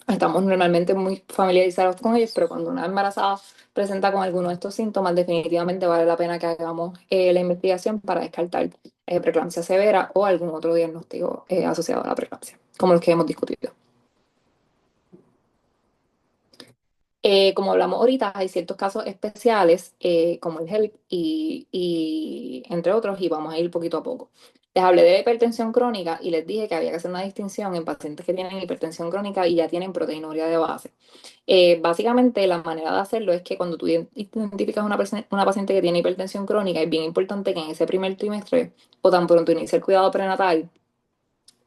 estamos normalmente muy familiarizados con ellos, pero cuando una embarazada presenta con alguno de estos síntomas, definitivamente vale la pena que hagamos la investigación para descartar preeclampsia severa o algún otro diagnóstico asociado a la preeclampsia, como los que hemos discutido. Como hablamos ahorita, hay ciertos casos especiales, como el HELP y entre otros, y vamos a ir poquito a poco. Les hablé de la hipertensión crónica y les dije que había que hacer una distinción en pacientes que tienen hipertensión crónica y ya tienen proteinuria de base. Básicamente, la manera de hacerlo es que cuando tú identificas una paciente que tiene hipertensión crónica, es bien importante que en ese primer trimestre o tan pronto inicie el cuidado prenatal,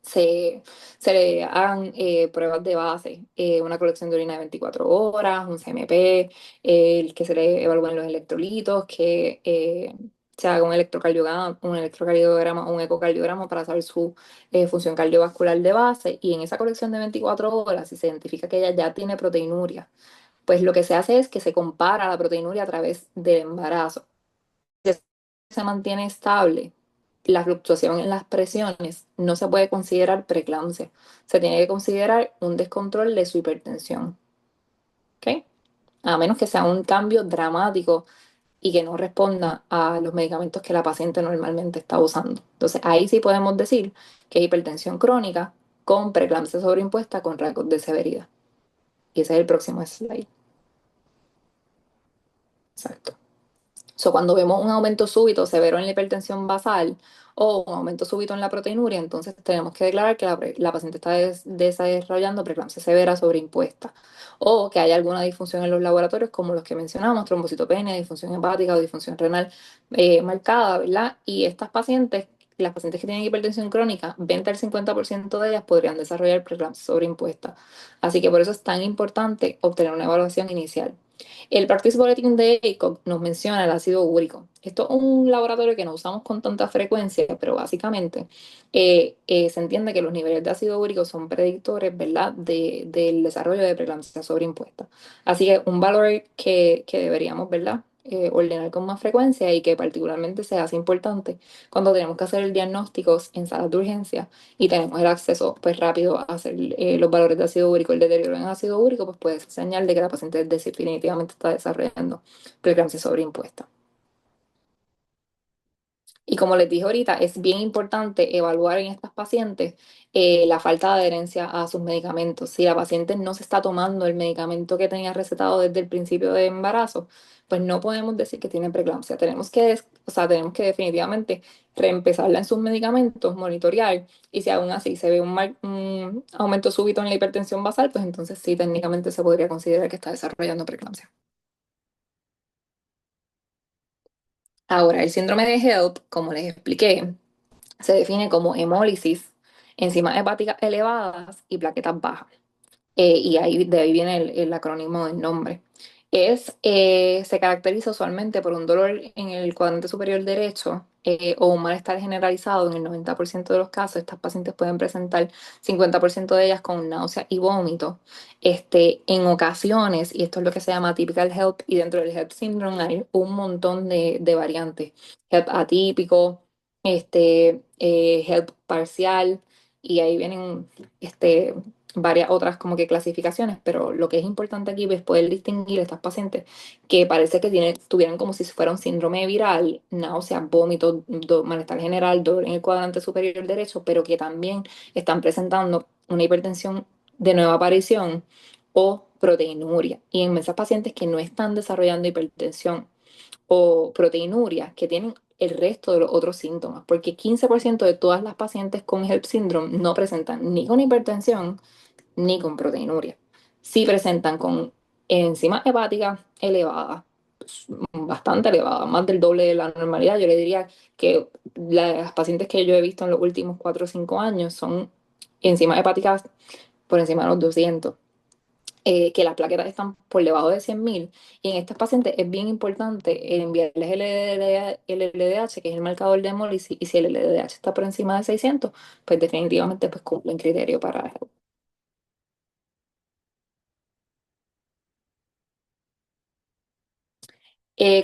se le hagan pruebas de base, una colección de orina de 24 horas, un CMP, que se le evalúen los electrolitos, que se haga un electrocardiograma o un ecocardiograma para saber su función cardiovascular de base, y en esa colección de 24 horas, si se identifica que ella ya tiene proteinuria, pues lo que se hace es que se compara la proteinuria a través del embarazo. Si se mantiene estable, la fluctuación en las presiones no se puede considerar preeclampsia, se tiene que considerar un descontrol de su hipertensión, ¿ok? A menos que sea un cambio dramático y que no responda a los medicamentos que la paciente normalmente está usando. Entonces, ahí sí podemos decir que es hipertensión crónica con preeclampsia sobreimpuesta con rasgos de severidad. Y ese es el próximo slide. Exacto. So, cuando vemos un aumento súbito severo en la hipertensión basal o un aumento súbito en la proteinuria, entonces tenemos que declarar que la paciente está desarrollando preeclampsia severa sobreimpuesta, o que hay alguna disfunción en los laboratorios como los que mencionamos, trombocitopenia, disfunción hepática o disfunción renal marcada, ¿verdad? Y estas pacientes, las pacientes que tienen hipertensión crónica, 20 al 50% de ellas podrían desarrollar preeclampsia sobreimpuesta. Así que por eso es tan importante obtener una evaluación inicial. El Practice Bulletin de ACOG nos menciona el ácido úrico. Esto es un laboratorio que no usamos con tanta frecuencia, pero básicamente se entiende que los niveles de ácido úrico son predictores, ¿verdad?, del desarrollo de preeclampsia sobreimpuesta. Así que un valor que deberíamos, ¿verdad?, ordenar con más frecuencia, y que particularmente se hace importante cuando tenemos que hacer el diagnóstico en salas de urgencia y tenemos el acceso pues rápido a hacer los valores de ácido úrico. El deterioro en ácido úrico pues puede ser señal de que la paciente definitivamente está desarrollando preeclampsia sobreimpuesta. Y como les dije ahorita, es bien importante evaluar en estas pacientes la falta de adherencia a sus medicamentos. Si la paciente no se está tomando el medicamento que tenía recetado desde el principio de embarazo, pues no podemos decir que tiene preeclampsia. Tenemos que definitivamente reempezarla en sus medicamentos, monitorear, y si aún así se ve un aumento súbito en la hipertensión basal, pues entonces sí, técnicamente se podría considerar que está desarrollando preeclampsia. Ahora, el síndrome de HELP, como les expliqué, se define como hemólisis, enzimas hepáticas elevadas y plaquetas bajas. De ahí viene el acrónimo del nombre. Se caracteriza usualmente por un dolor en el cuadrante superior derecho o un malestar generalizado. En el 90% de los casos, estas pacientes pueden presentar 50% de ellas con náusea y vómito. En ocasiones, y esto es lo que se llama typical HELP, y dentro del HELP syndrome hay un montón de variantes. HELP atípico, HELP parcial, y ahí vienen varias otras como que clasificaciones, pero lo que es importante aquí es poder distinguir a estas pacientes que parece que tuvieran como si fuera un síndrome viral, náuseas, vómitos, malestar general, dolor en el cuadrante superior derecho, pero que también están presentando una hipertensión de nueva aparición o proteinuria. Y en esas pacientes que no están desarrollando hipertensión o proteinuria, que tienen el resto de los otros síntomas, porque 15% de todas las pacientes con HELP syndrome no presentan ni con hipertensión ni con proteinuria. Sí presentan con enzimas hepáticas elevadas, bastante elevadas, más del doble de la normalidad. Yo le diría que las pacientes que yo he visto en los últimos 4 o 5 años son enzimas hepáticas por encima de los 200. Que las plaquetas están por debajo de 100.000, y en estos pacientes es bien importante enviarles el LDH, que es el marcador de hemólisis, y si el LDH está por encima de 600, pues definitivamente pues cumplen criterio para.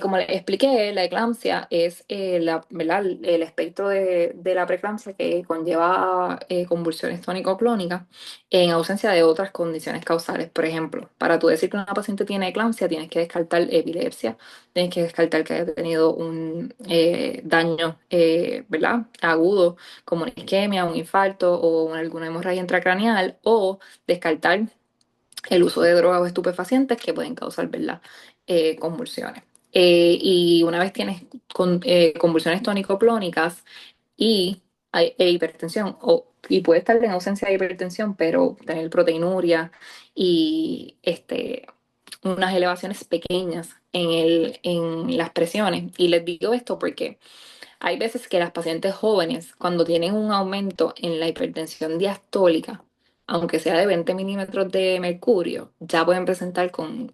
Como les expliqué, la eclampsia es ¿verdad?, el espectro de la preeclampsia que conlleva convulsiones tónico-clónicas en ausencia de otras condiciones causales. Por ejemplo, para tú decir que una paciente tiene eclampsia, tienes que descartar epilepsia, tienes que descartar que haya tenido un daño ¿verdad?, agudo, como una isquemia, un infarto o alguna hemorragia intracraneal, o descartar el uso de drogas o estupefacientes que pueden causar, ¿verdad?, convulsiones. Y una vez tienes convulsiones tónico-clónicas y hipertensión, y puede estar en ausencia de hipertensión, pero tener proteinuria y unas elevaciones pequeñas en las presiones. Y les digo esto porque hay veces que las pacientes jóvenes, cuando tienen un aumento en la hipertensión diastólica, aunque sea de 20 milímetros de mercurio, ya pueden presentar con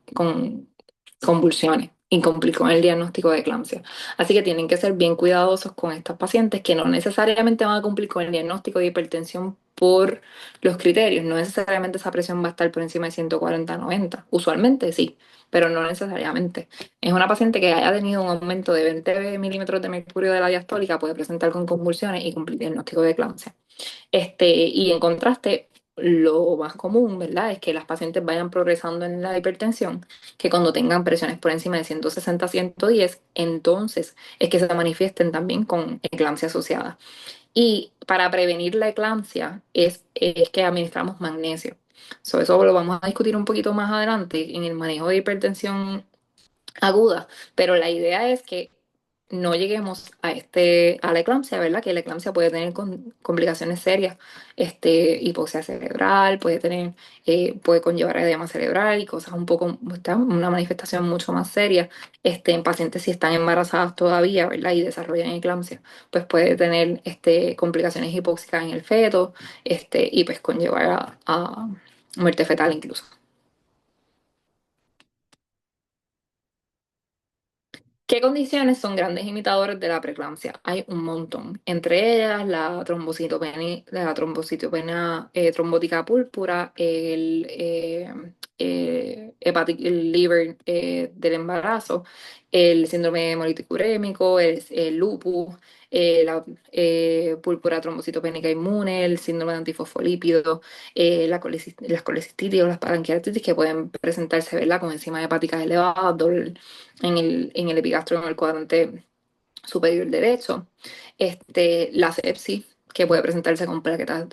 convulsiones. y complicó el diagnóstico de eclampsia. Así que tienen que ser bien cuidadosos con estos pacientes que no necesariamente van a cumplir con el diagnóstico de hipertensión por los criterios. No necesariamente esa presión va a estar por encima de 140-90. Usualmente sí, pero no necesariamente. Es una paciente que haya tenido un aumento de 20 milímetros de mercurio de la diastólica, puede presentar con convulsiones y cumplir diagnóstico de eclampsia. Y en contraste, lo más común, ¿verdad? Es que las pacientes vayan progresando en la hipertensión, que cuando tengan presiones por encima de 160-110, entonces es que se manifiesten también con eclampsia asociada. Y para prevenir la eclampsia es que administramos magnesio. Eso lo vamos a discutir un poquito más adelante en el manejo de hipertensión aguda, pero la idea es que no lleguemos a la eclampsia, ¿verdad? Que la eclampsia puede tener complicaciones serias, hipoxia cerebral, puede conllevar edema cerebral y cosas un poco, ¿está? Una manifestación mucho más seria, en pacientes si están embarazadas todavía, ¿verdad? Y desarrollan eclampsia, pues puede tener, complicaciones hipóxicas en el feto, y pues conllevar a muerte fetal incluso. ¿Qué condiciones son grandes imitadores de la preeclampsia? Hay un montón. Entre ellas, la trombocitopenia trombótica púrpura, el liver del embarazo, el síndrome hemolítico urémico, el lupus, la púrpura trombocitopénica inmune, el síndrome de antifosfolípido, las colecistitis o las pancreatitis que pueden presentarse, ¿verdad? Con enzimas hepáticas elevadas, en el epigastrio, en el cuadrante superior derecho. La sepsis, que puede presentarse con plaquetas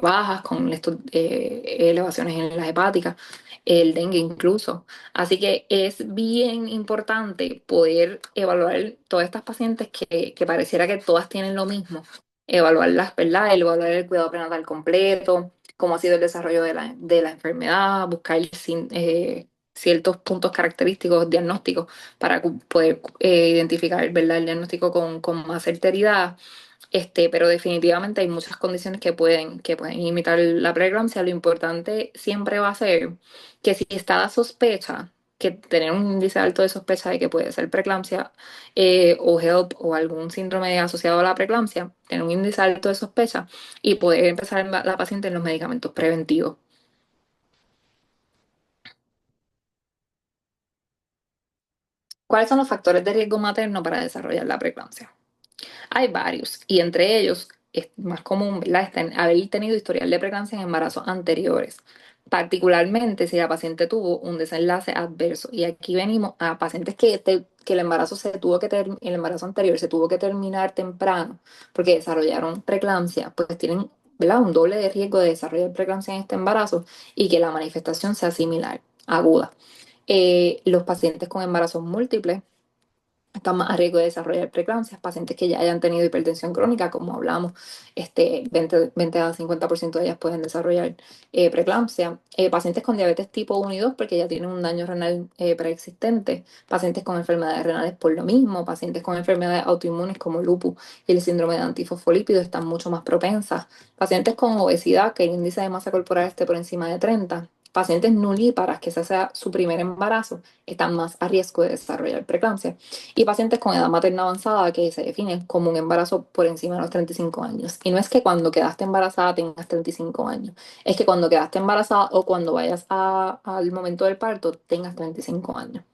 bajas, con elevaciones en las hepáticas, el dengue incluso. Así que es bien importante poder evaluar todas estas pacientes que pareciera que todas tienen lo mismo, evaluarlas, ¿verdad? Evaluar el cuidado prenatal completo, cómo ha sido el desarrollo de la enfermedad, buscar ciertos puntos característicos diagnósticos para poder identificar, ¿verdad? El diagnóstico con más certeridad. Pero definitivamente hay muchas condiciones que pueden imitar la preeclampsia. Lo importante siempre va a ser que si está la sospecha, que tener un índice alto de sospecha de que puede ser preeclampsia o HELP o algún síndrome asociado a la preeclampsia, tener un índice alto de sospecha y poder empezar la paciente en los medicamentos preventivos. ¿Cuáles son los factores de riesgo materno para desarrollar la preeclampsia? Hay varios, y entre ellos es más común, ¿verdad? Haber tenido historial de preeclampsia en embarazos anteriores, particularmente si la paciente tuvo un desenlace adverso. Y aquí venimos a pacientes que el embarazo anterior se tuvo que terminar temprano porque desarrollaron preeclampsia, pues tienen, ¿verdad? Un doble de riesgo de desarrollar preeclampsia en este embarazo y que la manifestación sea similar, aguda. Los pacientes con embarazos múltiples están más a riesgo de desarrollar preeclampsias, pacientes que ya hayan tenido hipertensión crónica, como hablamos, 20 a 50% de ellas pueden desarrollar preeclampsia, pacientes con diabetes tipo 1 y 2 porque ya tienen un daño renal preexistente, pacientes con enfermedades renales por lo mismo, pacientes con enfermedades autoinmunes como lupus y el síndrome de antifosfolípido están mucho más propensas, pacientes con obesidad, que el índice de masa corporal esté por encima de 30, pacientes nulíparas, que ese sea su primer embarazo, están más a riesgo de desarrollar preeclampsia y pacientes con edad materna avanzada que se definen como un embarazo por encima de los 35 años. Y no es que cuando quedaste embarazada tengas 35 años, es que cuando quedaste embarazada o cuando vayas al momento del parto tengas 35 años.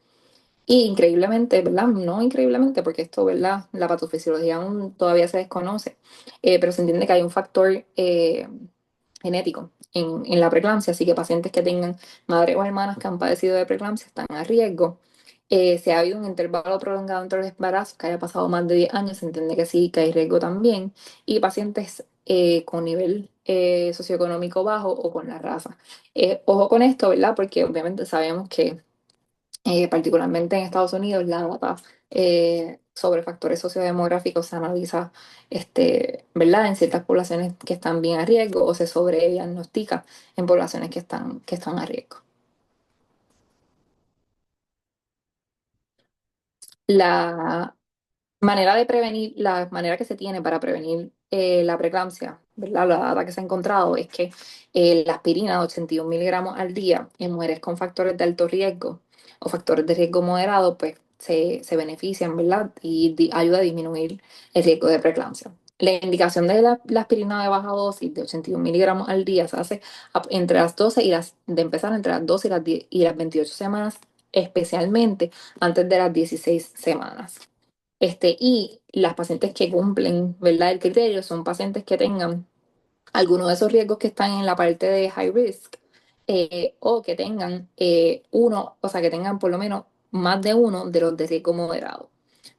Y increíblemente, ¿verdad? No increíblemente, porque esto, ¿verdad? La patofisiología aún todavía se desconoce, pero se entiende que hay un factor genético en la preeclampsia, así que pacientes que tengan madres o hermanas que han padecido de preeclampsia están a riesgo. Si ha habido un intervalo prolongado entre los embarazos que haya pasado más de 10 años, se entiende que sí, que hay riesgo también. Y pacientes con nivel socioeconómico bajo o con la raza. Ojo con esto, ¿verdad? Porque obviamente sabemos que particularmente en Estados Unidos la data sobre factores sociodemográficos se analiza, ¿verdad? En ciertas poblaciones que están bien a riesgo o se sobrediagnostica en poblaciones que están a riesgo. La la manera que se tiene para prevenir la preeclampsia, ¿verdad? La data que se ha encontrado es que la aspirina de 81 miligramos al día en mujeres con factores de alto riesgo o factores de riesgo moderado, pues se benefician, ¿verdad? Y ayuda a disminuir el riesgo de preeclampsia. La indicación de la aspirina de baja dosis de 81 miligramos al día se hace entre las 12 y de empezar entre las 12 y las 10 y las 28 semanas, especialmente antes de las 16 semanas. Y las pacientes que cumplen, ¿verdad? El criterio son pacientes que tengan algunos de esos riesgos que están en la parte de high risk, o que tengan o sea, que tengan por lo menos más de uno de los de riesgo moderado.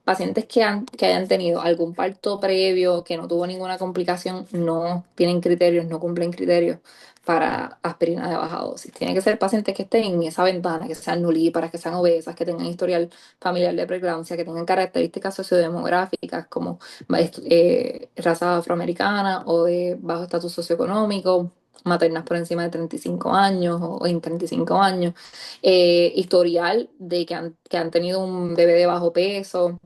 Pacientes que hayan tenido algún parto previo, que no tuvo ninguna complicación, no tienen criterios, no cumplen criterios para aspirina de baja dosis. Tienen que ser pacientes que estén en esa ventana, que sean nulíparas, que sean obesas, que tengan historial familiar de preeclampsia, que tengan características sociodemográficas como raza afroamericana o de bajo estatus socioeconómico, maternas por encima de 35 años o en 35 años, historial de que han tenido un bebé de bajo peso,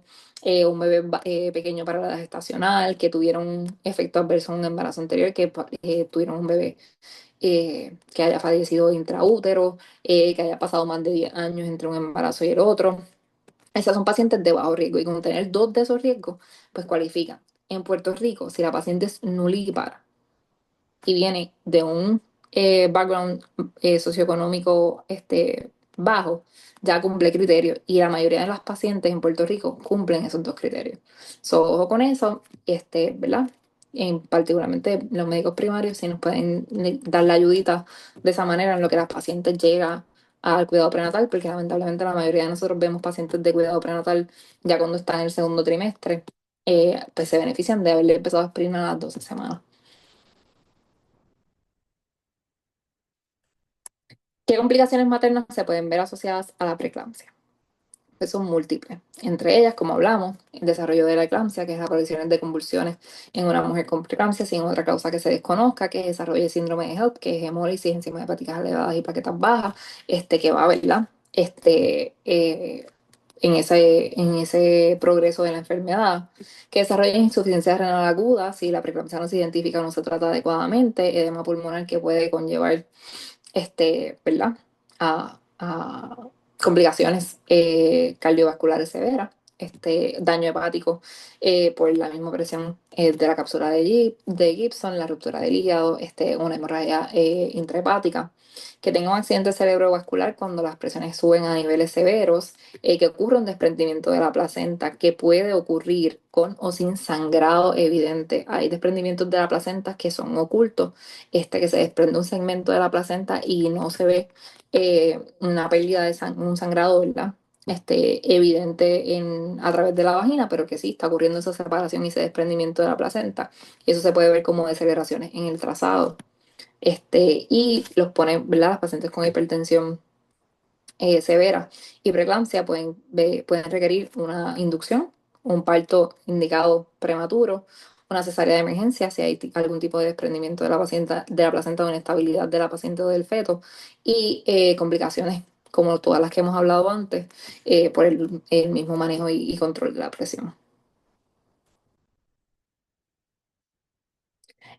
un bebé pequeño para la edad gestacional, que tuvieron un efecto adverso en un embarazo anterior, que tuvieron un bebé que haya fallecido intraútero, que haya pasado más de 10 años entre un embarazo y el otro. Esas son pacientes de bajo riesgo y con tener dos de esos riesgos, pues cualifican. En Puerto Rico, si la paciente es nulípara y viene de un background socioeconómico bajo, ya cumple criterios y la mayoría de las pacientes en Puerto Rico cumplen esos dos criterios. So, ojo con eso, ¿verdad? Particularmente los médicos primarios, si nos pueden dar la ayudita de esa manera en lo que las pacientes llegan al cuidado prenatal, porque lamentablemente la mayoría de nosotros vemos pacientes de cuidado prenatal ya cuando están en el segundo trimestre, pues se benefician de haberle empezado a aspirina a las 12 semanas. ¿Qué complicaciones maternas se pueden ver asociadas a la preeclampsia? Pues son múltiples. Entre ellas, como hablamos, el desarrollo de la eclampsia, que es la aparición de convulsiones en una mujer con preeclampsia sin otra causa que se desconozca, que es desarrollo de síndrome de HELP, que es hemólisis, enzimas hepáticas elevadas y plaquetas bajas, que va, ¿verdad? En ese progreso de la enfermedad, que desarrolla insuficiencia renal aguda si la preeclampsia no se identifica o no se trata adecuadamente, edema pulmonar que puede conllevar ¿verdad? A complicaciones cardiovasculares severas, daño hepático por la misma presión de la cápsula de Gibson, la ruptura del hígado, una hemorragia intrahepática, que tenga un accidente cerebrovascular cuando las presiones suben a niveles severos, que ocurra un desprendimiento de la placenta, que puede ocurrir con o sin sangrado evidente. Hay desprendimientos de la placenta que son ocultos, que se desprende un segmento de la placenta y no se ve una pérdida de un sangrado, ¿verdad? Evidente a través de la vagina, pero que sí está ocurriendo esa separación y ese desprendimiento de la placenta. Y eso se puede ver como deceleraciones en el trazado. Y los pone, ¿verdad? Las pacientes con hipertensión severa y preeclampsia pueden requerir una inducción, un parto indicado prematuro, una cesárea de emergencia si hay algún tipo de desprendimiento de la placenta o inestabilidad de la paciente o del feto, y complicaciones como todas las que hemos hablado antes, por el mismo manejo y control de la presión.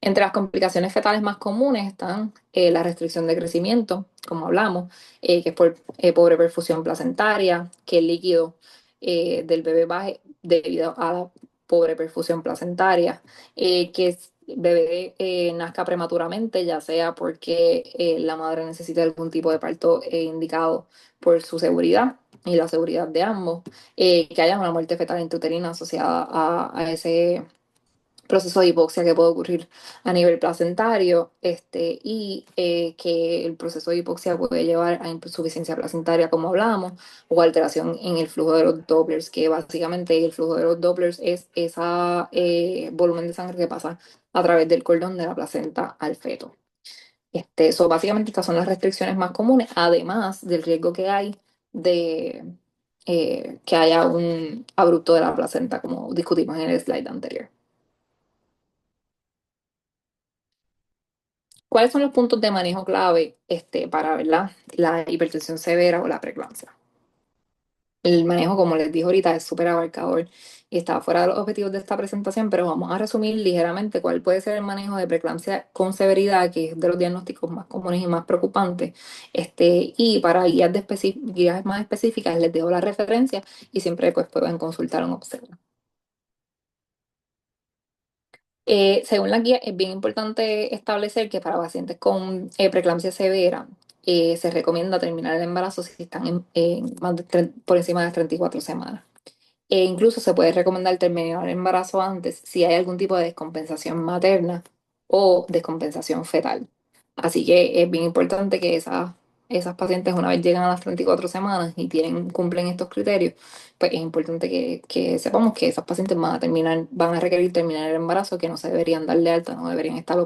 Entre las complicaciones fetales más comunes están la restricción de crecimiento, como hablamos, que es por pobre perfusión placentaria, que el líquido del bebé baje debido a la pobre perfusión placentaria, que el bebé nazca prematuramente, ya sea porque la madre necesita algún tipo de parto indicado por su seguridad y la seguridad de ambos, que haya una muerte fetal intrauterina asociada a ese proceso de hipoxia que puede ocurrir a nivel placentario, que el proceso de hipoxia puede llevar a insuficiencia placentaria, como hablamos, o alteración en el flujo de los Dopplers, que básicamente el flujo de los Dopplers es ese volumen de sangre que pasa a través del cordón de la placenta al feto. Básicamente estas son las restricciones más comunes, además del riesgo que hay de que haya un abrupto de la placenta, como discutimos en el slide anterior. ¿Cuáles son los puntos de manejo clave para, ¿verdad?, la hipertensión severa o la preeclampsia? El manejo, como les dije ahorita, es súper abarcador y está fuera de los objetivos de esta presentación, pero vamos a resumir ligeramente cuál puede ser el manejo de preeclampsia con severidad, que es de los diagnósticos más comunes y más preocupantes. Y para guías más específicas les dejo la referencia y siempre pues pueden consultar un obstetra. Según la guía, es bien importante establecer que para pacientes con preeclampsia severa se recomienda terminar el embarazo si están por encima de las 34 semanas. Incluso se puede recomendar terminar el embarazo antes si hay algún tipo de descompensación materna o descompensación fetal. Así que es bien importante que esas pacientes, una vez llegan a las 34 semanas y cumplen estos criterios, pues es importante que sepamos que esas pacientes van a requerir terminar el embarazo, que no se deberían dar de alta, no deberían estar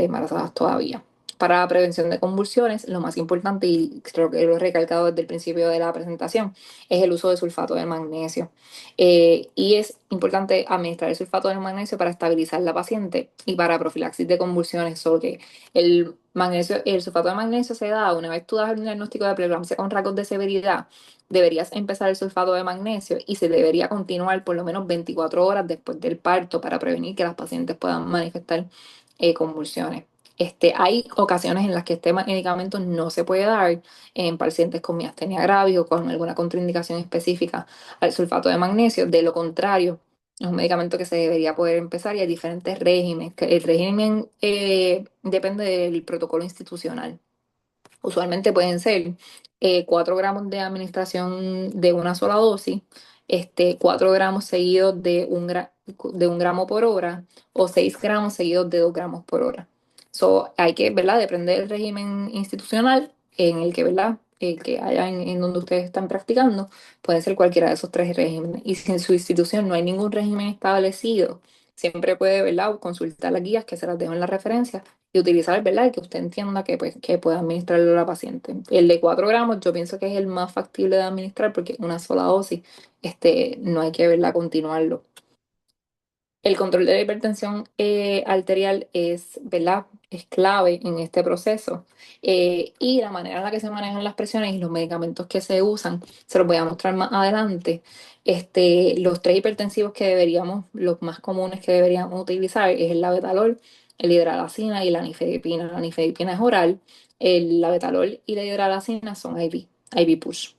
embarazadas todavía. Para la prevención de convulsiones, lo más importante, y creo que lo he recalcado desde el principio de la presentación, es el uso de sulfato de magnesio. Y es importante administrar el sulfato de magnesio para estabilizar la paciente y para profilaxis de convulsiones, solo que el sulfato de magnesio se da una vez tú das el diagnóstico de preeclampsia con rasgos de severidad, deberías empezar el sulfato de magnesio y se debería continuar por lo menos 24 horas después del parto para prevenir que las pacientes puedan manifestar convulsiones. Hay ocasiones en las que este medicamento no se puede dar en pacientes con miastenia gravis o con alguna contraindicación específica al sulfato de magnesio. De lo contrario, es un medicamento que se debería poder empezar y hay diferentes regímenes. El régimen depende del protocolo institucional. Usualmente pueden ser 4 gramos de administración de una sola dosis, 4 gramos seguidos de 1 gramo por hora o 6 gramos seguidos de 2 gramos por hora. Hay que, ¿verdad? Depende del régimen institucional en el que, ¿verdad? El que haya en donde ustedes están practicando, puede ser cualquiera de esos 3 regímenes. Y si en su institución no hay ningún régimen establecido, siempre puede, ¿verdad? Consultar las guías que se las dejo en la referencia y utilizar, ¿verdad? El que usted entienda que pueda administrarlo a la paciente. El de 4 gramos yo pienso que es el más factible de administrar porque una sola dosis, no hay que, ¿verdad? Continuarlo. El control de la hipertensión arterial es, ¿verdad? Es clave en este proceso. Y la manera en la que se manejan las presiones y los medicamentos que se usan, se los voy a mostrar más adelante. Los 3 hipertensivos los más comunes que deberíamos utilizar es el labetalol, el hidralazina y la nifedipina. La nifedipina es oral, el labetalol y la hidralazina son IV push.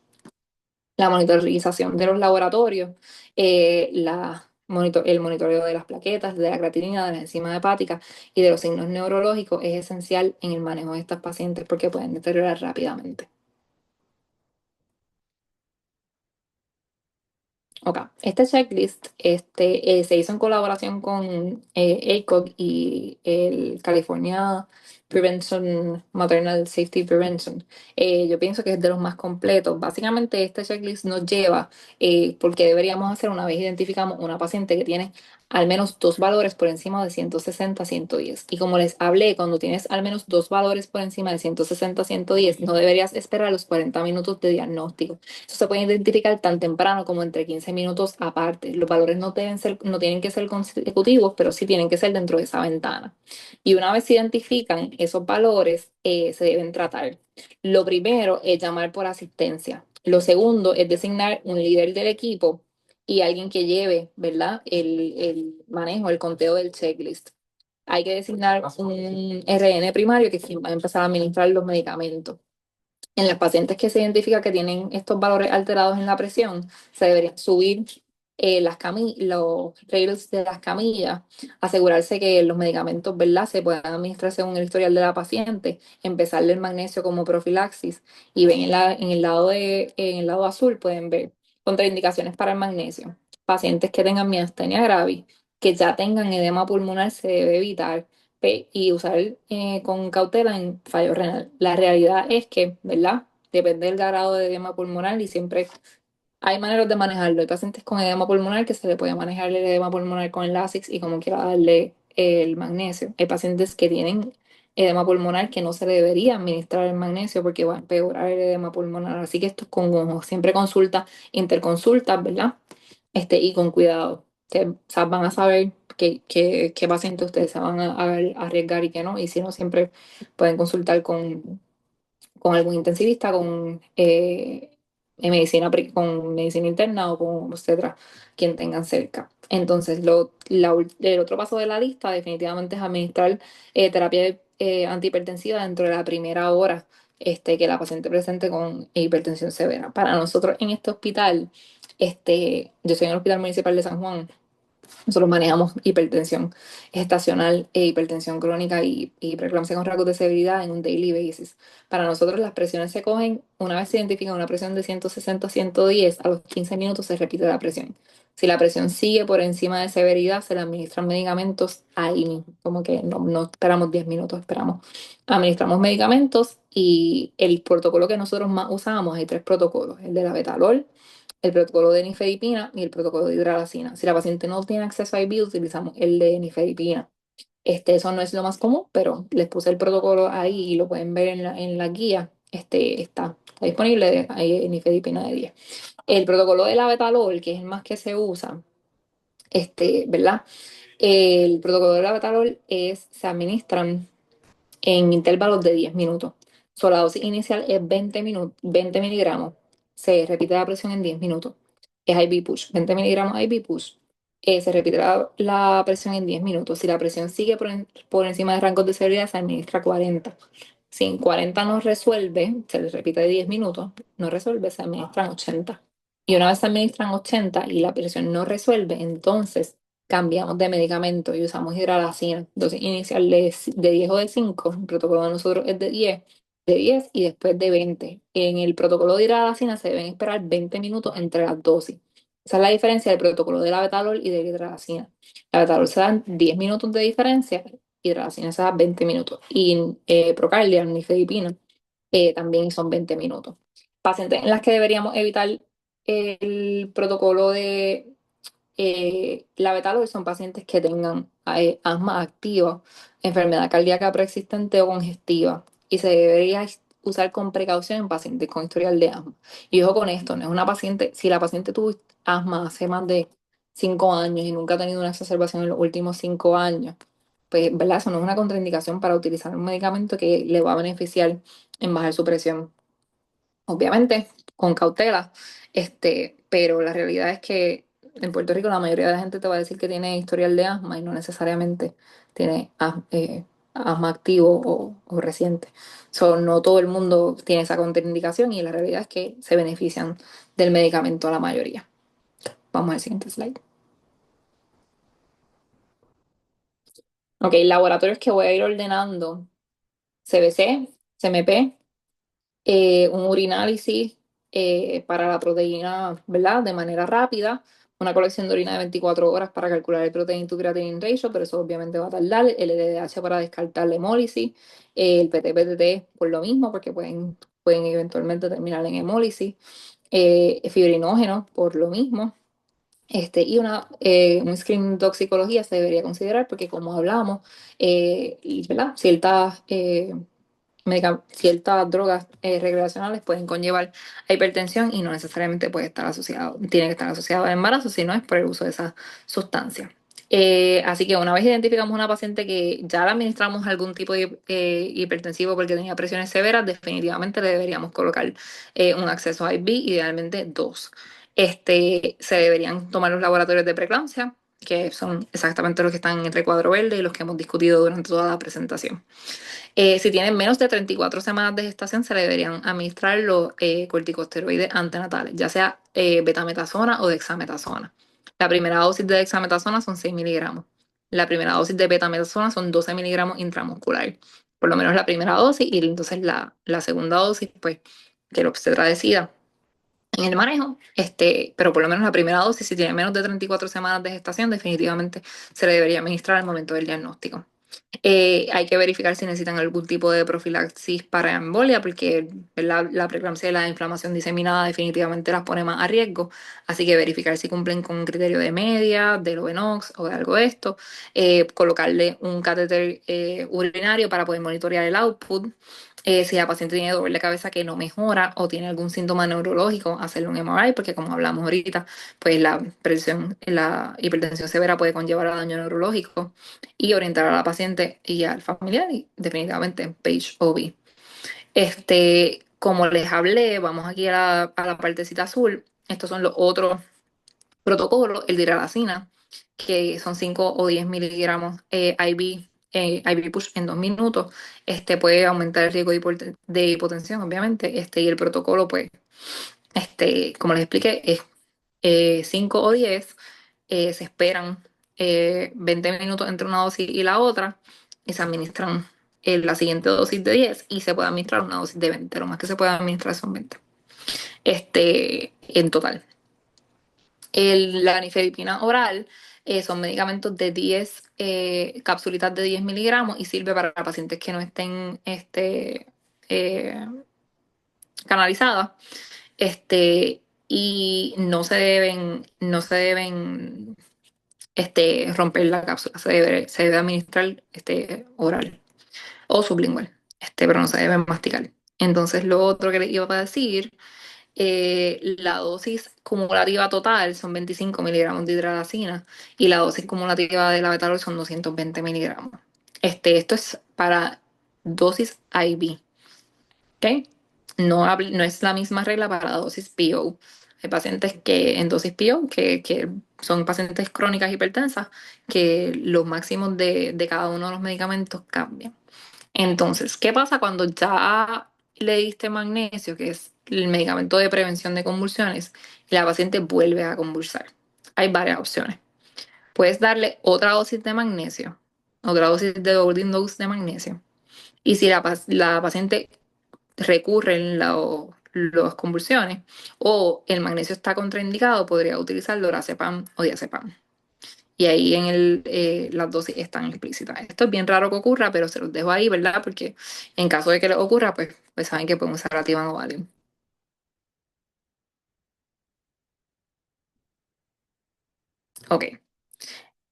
La monitorización de los laboratorios, el monitoreo de las plaquetas, de la creatinina, de las enzimas hepáticas y de los signos neurológicos es esencial en el manejo de estas pacientes porque pueden deteriorar rápidamente. Ok, este checklist se hizo en colaboración con ACOG y el California Maternal Safety Prevention. Yo pienso que es de los más completos. Básicamente este checklist nos lleva porque deberíamos hacer una vez identificamos una paciente que tiene al menos 2 valores por encima de 160, 110. Y como les hablé, cuando tienes al menos 2 valores por encima de 160, 110, no deberías esperar los 40 minutos de diagnóstico. Eso se puede identificar tan temprano como entre 15 minutos aparte. Los valores no tienen que ser consecutivos, pero sí tienen que ser dentro de esa ventana. Y una vez se identifican esos valores, se deben tratar. Lo primero es llamar por asistencia. Lo segundo es designar un líder del equipo y alguien que lleve, ¿verdad? El manejo, el conteo del checklist. Hay que designar un RN primario que es quien va a empezar a administrar los medicamentos. En las pacientes que se identifica que tienen estos valores alterados en la presión, se deberían subir los rails de las camillas, asegurarse que los medicamentos, ¿verdad?, se puedan administrar según el historial de la paciente, empezarle el magnesio como profilaxis y ven en el lado azul pueden ver contraindicaciones para el magnesio. Pacientes que tengan miastenia gravis, que ya tengan edema pulmonar se debe evitar y usar con cautela en fallo renal. La realidad es que, ¿verdad? Depende del grado de edema pulmonar y siempre hay maneras de manejarlo. Hay pacientes con edema pulmonar que se le puede manejar el edema pulmonar con el Lasix y como quiera darle el magnesio. Hay pacientes que tienen edema pulmonar que no se le debería administrar el magnesio porque va a empeorar el edema pulmonar. Así que esto es con ojo. Siempre consulta, interconsulta, ¿verdad? Y con cuidado. O sea, van a saber qué pacientes ustedes se van a arriesgar y qué no. Y si no, siempre pueden consultar con algún intensivista, con con medicina interna o con obstetra, quien tengan cerca. Entonces, el otro paso de la lista definitivamente es administrar terapia antihipertensiva dentro de la primera hora que la paciente presente con hipertensión severa. Para nosotros en este hospital, yo soy en el Hospital Municipal de San Juan. Nosotros manejamos hipertensión estacional, hipertensión crónica y preeclampsia con rasgos de severidad en un daily basis. Para nosotros las presiones se cogen, una vez se identifica una presión de 160 a 110, a los 15 minutos se repite la presión. Si la presión sigue por encima de severidad, se le administran medicamentos ahí mismo, como que no esperamos 10 minutos, administramos medicamentos y el protocolo que nosotros más usamos, hay tres protocolos, el de la betalol, el protocolo de nifedipina y el protocolo de hidralacina. Si la paciente no tiene acceso a IV, utilizamos el de nifedipina. Eso no es lo más común, pero les puse el protocolo ahí y lo pueden ver en la guía. Está disponible, hay nifedipina de 10. El protocolo de la betalol, que es el más que se usa, ¿verdad? El protocolo de la betalol se administran en intervalos de 10 minutos. So, la dosis inicial es 20 miligramos. Se repite la presión en 10 minutos. Es IV push, 20 miligramos IV push. Se repite la presión en 10 minutos. Si la presión sigue por encima de rangos de severidad, se administra 40. Si en 40 no resuelve, se le repite de 10 minutos, no resuelve, se administran 80. Y una vez se administran 80 y la presión no resuelve, entonces cambiamos de medicamento y usamos hidralacina. Dosis inicial de 10 o de 5. El protocolo de nosotros es de 10 y después de 20. En el protocolo de hidralacina se deben esperar 20 minutos entre las dosis. Esa es la diferencia del protocolo de la betalol y de la hidralacina. La betalol se dan 10 minutos de diferencia, hidralacina se da 20 minutos. Y Procardia, nifedipina, también son 20 minutos. Pacientes en las que deberíamos evitar el protocolo de la betalol son pacientes que tengan asma activa, enfermedad cardíaca preexistente o congestiva y se debería usar con precaución en pacientes con historial de asma. Y ojo con esto, no es una paciente, si la paciente tuvo asma hace más de 5 años y nunca ha tenido una exacerbación en los últimos 5 años, pues, ¿verdad? Eso no es una contraindicación para utilizar un medicamento que le va a beneficiar en bajar su presión. Obviamente, con cautela, pero la realidad es que en Puerto Rico la mayoría de la gente te va a decir que tiene historial de asma y no necesariamente tiene asma activo o reciente. No todo el mundo tiene esa contraindicación y la realidad es que se benefician del medicamento la mayoría. Vamos al siguiente slide. Ok, laboratorios que voy a ir ordenando: CBC, CMP, un urinálisis para la proteína, ¿verdad? De manera rápida, una colección de orina de 24 horas para calcular el protein to creatinine ratio, pero eso obviamente va a tardar, el LDH para descartar la hemólisis, el PT-PTT por lo mismo, porque pueden eventualmente terminar en hemólisis, fibrinógeno por lo mismo. Y un screening de toxicología se debería considerar porque, como hablamos, ¿verdad? Ciertas drogas recreacionales pueden conllevar a hipertensión y no necesariamente tiene que estar asociado al embarazo, sino es por el uso de esa sustancia. Así que una vez identificamos una paciente que ya le administramos algún tipo de hipertensivo porque tenía presiones severas, definitivamente le deberíamos colocar un acceso a IV, idealmente 2. Se deberían tomar los laboratorios de preeclampsia, que son exactamente los que están en el recuadro verde y los que hemos discutido durante toda la presentación. Si tienen menos de 34 semanas de gestación, se le deberían administrar los corticosteroides antenatales, ya sea betametasona o dexametasona. La primera dosis de dexametasona son 6 miligramos. La primera dosis de betametasona son 12 miligramos intramuscular. Por lo menos la primera dosis, y entonces la segunda dosis, pues, que el obstetra decida en el manejo, pero por lo menos la primera dosis, si tiene menos de 34 semanas de gestación, definitivamente se le debería administrar al momento del diagnóstico. Hay que verificar si necesitan algún tipo de profilaxis para embolia, porque la preeclampsia y la inflamación diseminada definitivamente las pone más a riesgo. Así que verificar si cumplen con un criterio de media, de Lovenox o de algo de esto. Colocarle un catéter urinario para poder monitorear el output. Si la paciente tiene dolor de cabeza que no mejora o tiene algún síntoma neurológico, hacerle un MRI, porque como hablamos ahorita, pues la hipertensión severa puede conllevar a daño neurológico, y orientar a la paciente y al familiar y definitivamente PAGE-OB. como les hablé, vamos aquí a la partecita azul. Estos son los otros protocolos, el de hidralazina, que son 5 o 10 miligramos IV push en 2 minutos. Puede aumentar el riesgo de hipotensión, obviamente. Y el protocolo, pues, como les expliqué, es 5 o 10. Se esperan 20 minutos entre una dosis y la otra y se administran la siguiente dosis de 10 y se puede administrar una dosis de 20. Lo más que se puede administrar son 20 en total. La nifedipina oral son medicamentos de 10 capsulitas de 10 miligramos y sirve para pacientes que no estén eh, canalizadas y no se deben romper la cápsula, se debe administrar oral o sublingual, pero no se debe masticar. Entonces, lo otro que les iba a decir, la dosis cumulativa total son 25 miligramos de hidralazina y la dosis cumulativa de la betalol son 220 miligramos. Esto es para dosis IV, ¿ok? No es la misma regla para la dosis PO. Hay pacientes que en dosis PO, que son pacientes crónicas hipertensas, que los máximos de cada uno de los medicamentos cambian. Entonces, ¿qué pasa cuando ya le diste magnesio, que es el medicamento de prevención de convulsiones, y la paciente vuelve a convulsar? Hay varias opciones. Puedes darle otra dosis de magnesio, otra dosis de loading dose de magnesio. Y si la paciente recurre en las convulsiones o el magnesio está contraindicado, podría utilizar lorazepam o diazepam. Y ahí las dosis están explícitas. Esto es bien raro que ocurra, pero se los dejo ahí, ¿verdad? Porque en caso de que les ocurra, pues saben que pueden usar Ativan o Valium. Ok.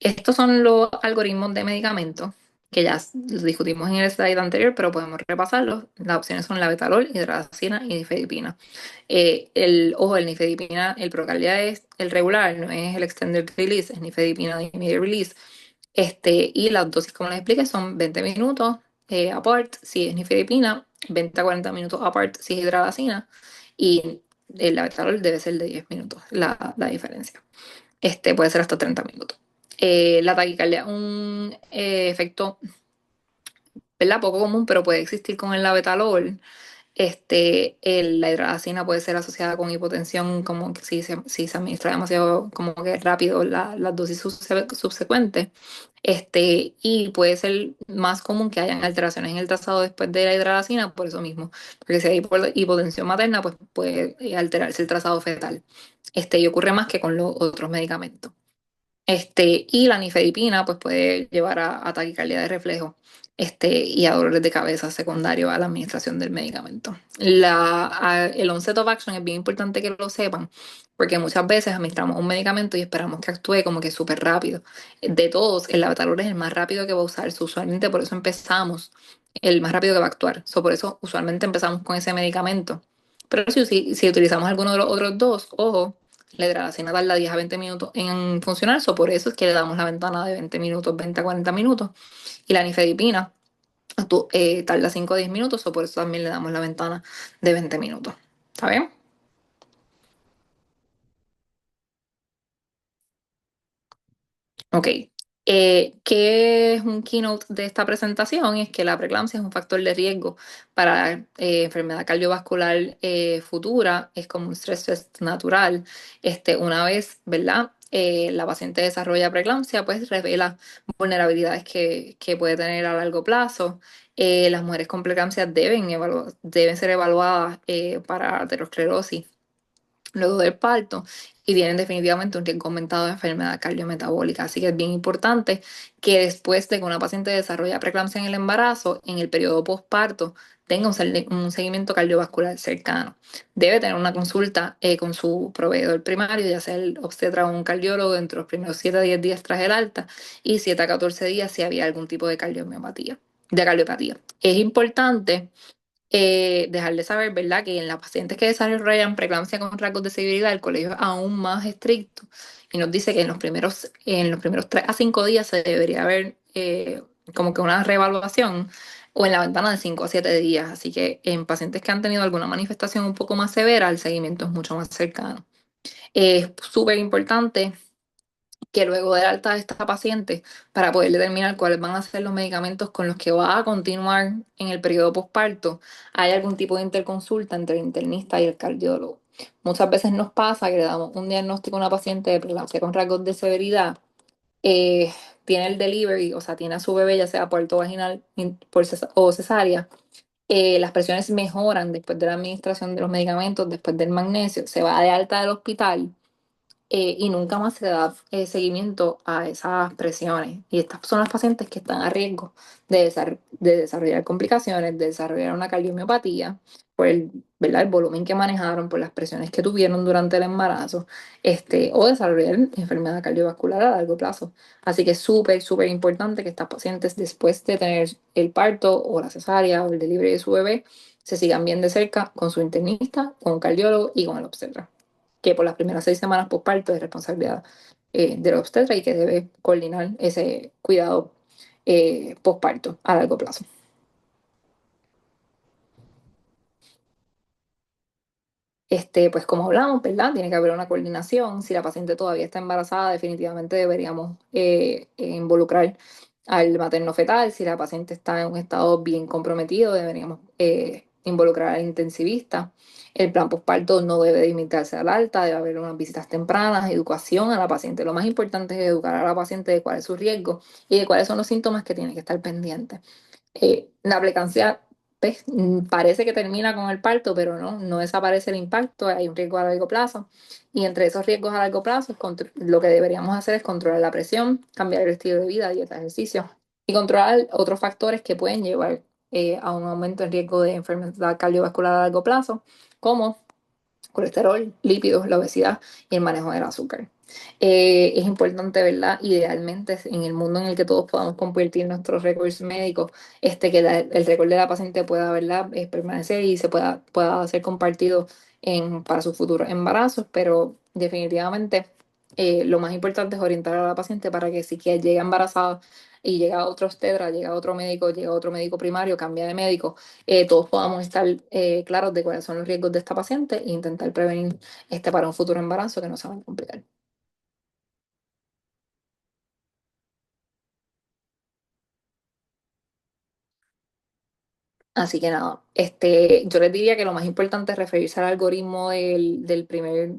Estos son los algoritmos de medicamentos que ya los discutimos en el slide anterior, pero podemos repasarlos. Las opciones son la betalol, hidralazina y nifedipina. El nifedipina, el Procardia es el regular, no es el extended release, es nifedipina de immediate release. Y las dosis, como les expliqué, son 20 minutos apart si es nifedipina, 20 a 40 minutos apart si es hidralazina, y la betalol debe ser de 10 minutos, la diferencia. Puede ser hasta 30 minutos. La taquicardia es un efecto, ¿verdad? Poco común, pero puede existir con el labetalol. La hidralazina puede ser asociada con hipotensión, como que si se administra demasiado como que rápido las dosis subsecuentes. Y puede ser más común que hayan alteraciones en el trazado después de la hidralazina, por eso mismo. Porque si hay hipotensión materna, pues puede alterarse el trazado fetal. Y ocurre más que con los otros medicamentos. Y la nifedipina pues puede llevar a taquicardia de reflejo y a dolores de cabeza secundarios a la administración del medicamento. El onset of action es bien importante que lo sepan, porque muchas veces administramos un medicamento y esperamos que actúe como que súper rápido. De todos, el labetalol es el más rápido que va a usarse. Usualmente por eso empezamos, el más rápido que va a actuar. Por eso usualmente empezamos con ese medicamento. Pero si utilizamos alguno de los otros dos, ojo, la hidralazina tarda 10 a 20 minutos en funcionar, por eso es que le damos la ventana de 20 minutos, 20 a 40 minutos. Y la nifedipina tarda 5 a 10 minutos, por eso también le damos la ventana de 20 minutos. ¿Está bien? Ok. ¿Qué es un keynote de esta presentación? Es que la preeclampsia es un factor de riesgo para enfermedad cardiovascular futura, es como un stress test natural. Una vez, ¿verdad? La paciente desarrolla preeclampsia, pues revela vulnerabilidades que puede tener a largo plazo. Las mujeres con preeclampsia deben ser evaluadas para aterosclerosis luego del parto y tienen definitivamente un riesgo aumentado de enfermedad cardiometabólica. Así que es bien importante que después de que una paciente desarrolla preeclampsia en el embarazo, en el periodo postparto, tenga un seguimiento cardiovascular cercano. Debe tener una consulta con su proveedor primario, ya sea el obstetra o un cardiólogo, entre los primeros 7 a 10 días tras el alta y 7 a 14 días si había algún tipo de cardiopatía. Es importante dejar de saber, ¿verdad?, que en las pacientes que desarrollan preeclampsia con rasgos de severidad, el colegio es aún más estricto y nos dice que en los primeros 3 a 5 días se debería ver como que una reevaluación o en la ventana de 5 a 7 días. Así que en pacientes que han tenido alguna manifestación un poco más severa, el seguimiento es mucho más cercano. Es súper importante que luego de alta de esta paciente, para poder determinar cuáles van a ser los medicamentos con los que va a continuar en el periodo posparto, hay algún tipo de interconsulta entre el internista y el cardiólogo. Muchas veces nos pasa que le damos un diagnóstico a una paciente de preeclampsia con rasgos de severidad, eh, tiene el delivery, o sea, tiene a su bebé ya sea puerto vaginal o cesárea. Las presiones mejoran después de la administración de los medicamentos, después del magnesio, se va de alta del hospital, y nunca más se le da seguimiento a esas presiones. Y estas son las pacientes que están a riesgo de desarrollar complicaciones, de desarrollar una cardiomiopatía por ¿verdad? El volumen que manejaron, por las presiones que tuvieron durante el embarazo, o desarrollar enfermedad cardiovascular a largo plazo. Así que es súper, súper importante que estas pacientes, después de tener el parto o la cesárea o el delivery de su bebé, se sigan bien de cerca con su internista, con un cardiólogo y con el obstetra, que por las primeras 6 semanas postparto es responsabilidad del obstetra y que debe coordinar ese cuidado postparto a largo plazo. Pues como hablamos, ¿verdad? Tiene que haber una coordinación. Si la paciente todavía está embarazada, definitivamente deberíamos involucrar al materno fetal. Si la paciente está en un estado bien comprometido, deberíamos involucrar al intensivista. El plan postparto no debe limitarse al alta, debe haber unas visitas tempranas, educación a la paciente. Lo más importante es educar a la paciente de cuál es su riesgo y de cuáles son los síntomas que tiene que estar pendiente. La preeclampsia, pues, parece que termina con el parto, pero no desaparece el impacto, hay un riesgo a largo plazo. Y entre esos riesgos a largo plazo, lo que deberíamos hacer es controlar la presión, cambiar el estilo de vida, dieta, ejercicio y controlar otros factores que pueden llevar a un aumento en riesgo de enfermedad cardiovascular a largo plazo, como colesterol, lípidos, la obesidad y el manejo del azúcar. Es importante, ¿verdad? Idealmente, en el mundo en el que todos podamos compartir nuestros récords médicos, que el récord de la paciente pueda, ¿verdad? Permanecer y pueda ser compartido para sus futuros embarazos, pero definitivamente lo más importante es orientar a la paciente para que si que llega embarazada y llega otro obstetra, llega otro médico primario, cambia de médico, todos podamos estar claros de cuáles son los riesgos de esta paciente e intentar prevenir para un futuro embarazo que no se va a complicar. Así que nada, yo les diría que lo más importante es referirse al algoritmo de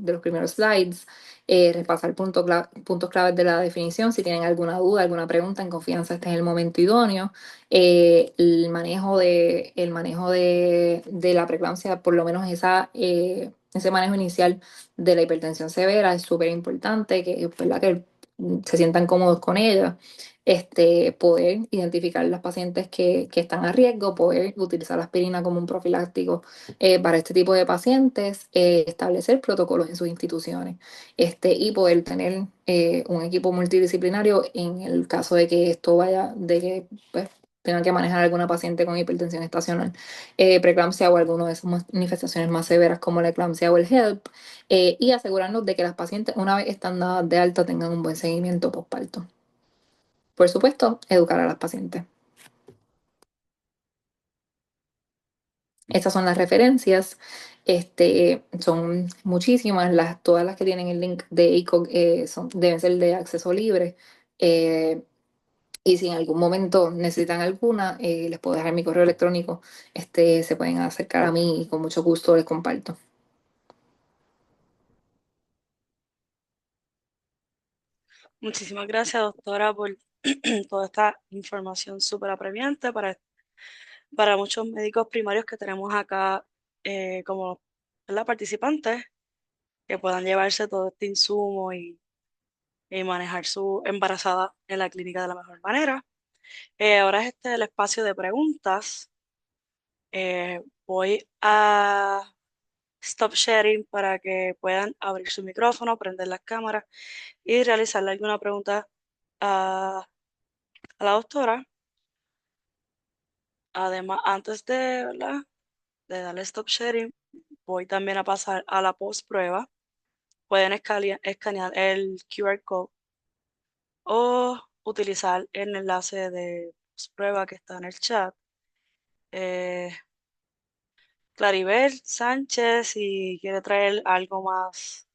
los primeros slides, repasar puntos claves de la definición. Si tienen alguna duda, alguna pregunta, en confianza, este es el momento idóneo. El manejo de la preeclampsia, por lo menos ese manejo inicial de la hipertensión severa es súper importante, ¿verdad? Que se sientan cómodos con ella. Poder identificar las pacientes que están a riesgo, poder utilizar la aspirina como un profiláctico para este tipo de pacientes, establecer protocolos en sus instituciones, y poder tener un equipo multidisciplinario en el caso de que de que pues, tengan que manejar alguna paciente con hipertensión estacional, preeclampsia o alguna de esas manifestaciones más severas como la eclampsia o el HELP, y asegurarnos de que las pacientes, una vez están dadas de alta, tengan un buen seguimiento postparto. Por supuesto, educar a las pacientes. Estas son las referencias. Son muchísimas, todas las que tienen el link de ACOG deben ser de acceso libre. Y si en algún momento necesitan alguna, les puedo dejar mi correo electrónico. Se pueden acercar a mí y con mucho gusto les comparto. Muchísimas gracias, doctora, por toda esta información súper apremiante para muchos médicos primarios que tenemos acá como ¿verdad? Participantes, que puedan llevarse todo este insumo y manejar su embarazada en la clínica de la mejor manera. Ahora es el espacio de preguntas. Voy a stop sharing para que puedan abrir su micrófono, prender las cámaras y realizarle alguna pregunta a la doctora. Además, antes ¿verdad? De darle stop sharing, voy también a pasar a la post prueba. Pueden escanear el QR code o utilizar el enlace de post prueba que está en el chat Claribel Sánchez, si quiere traer algo más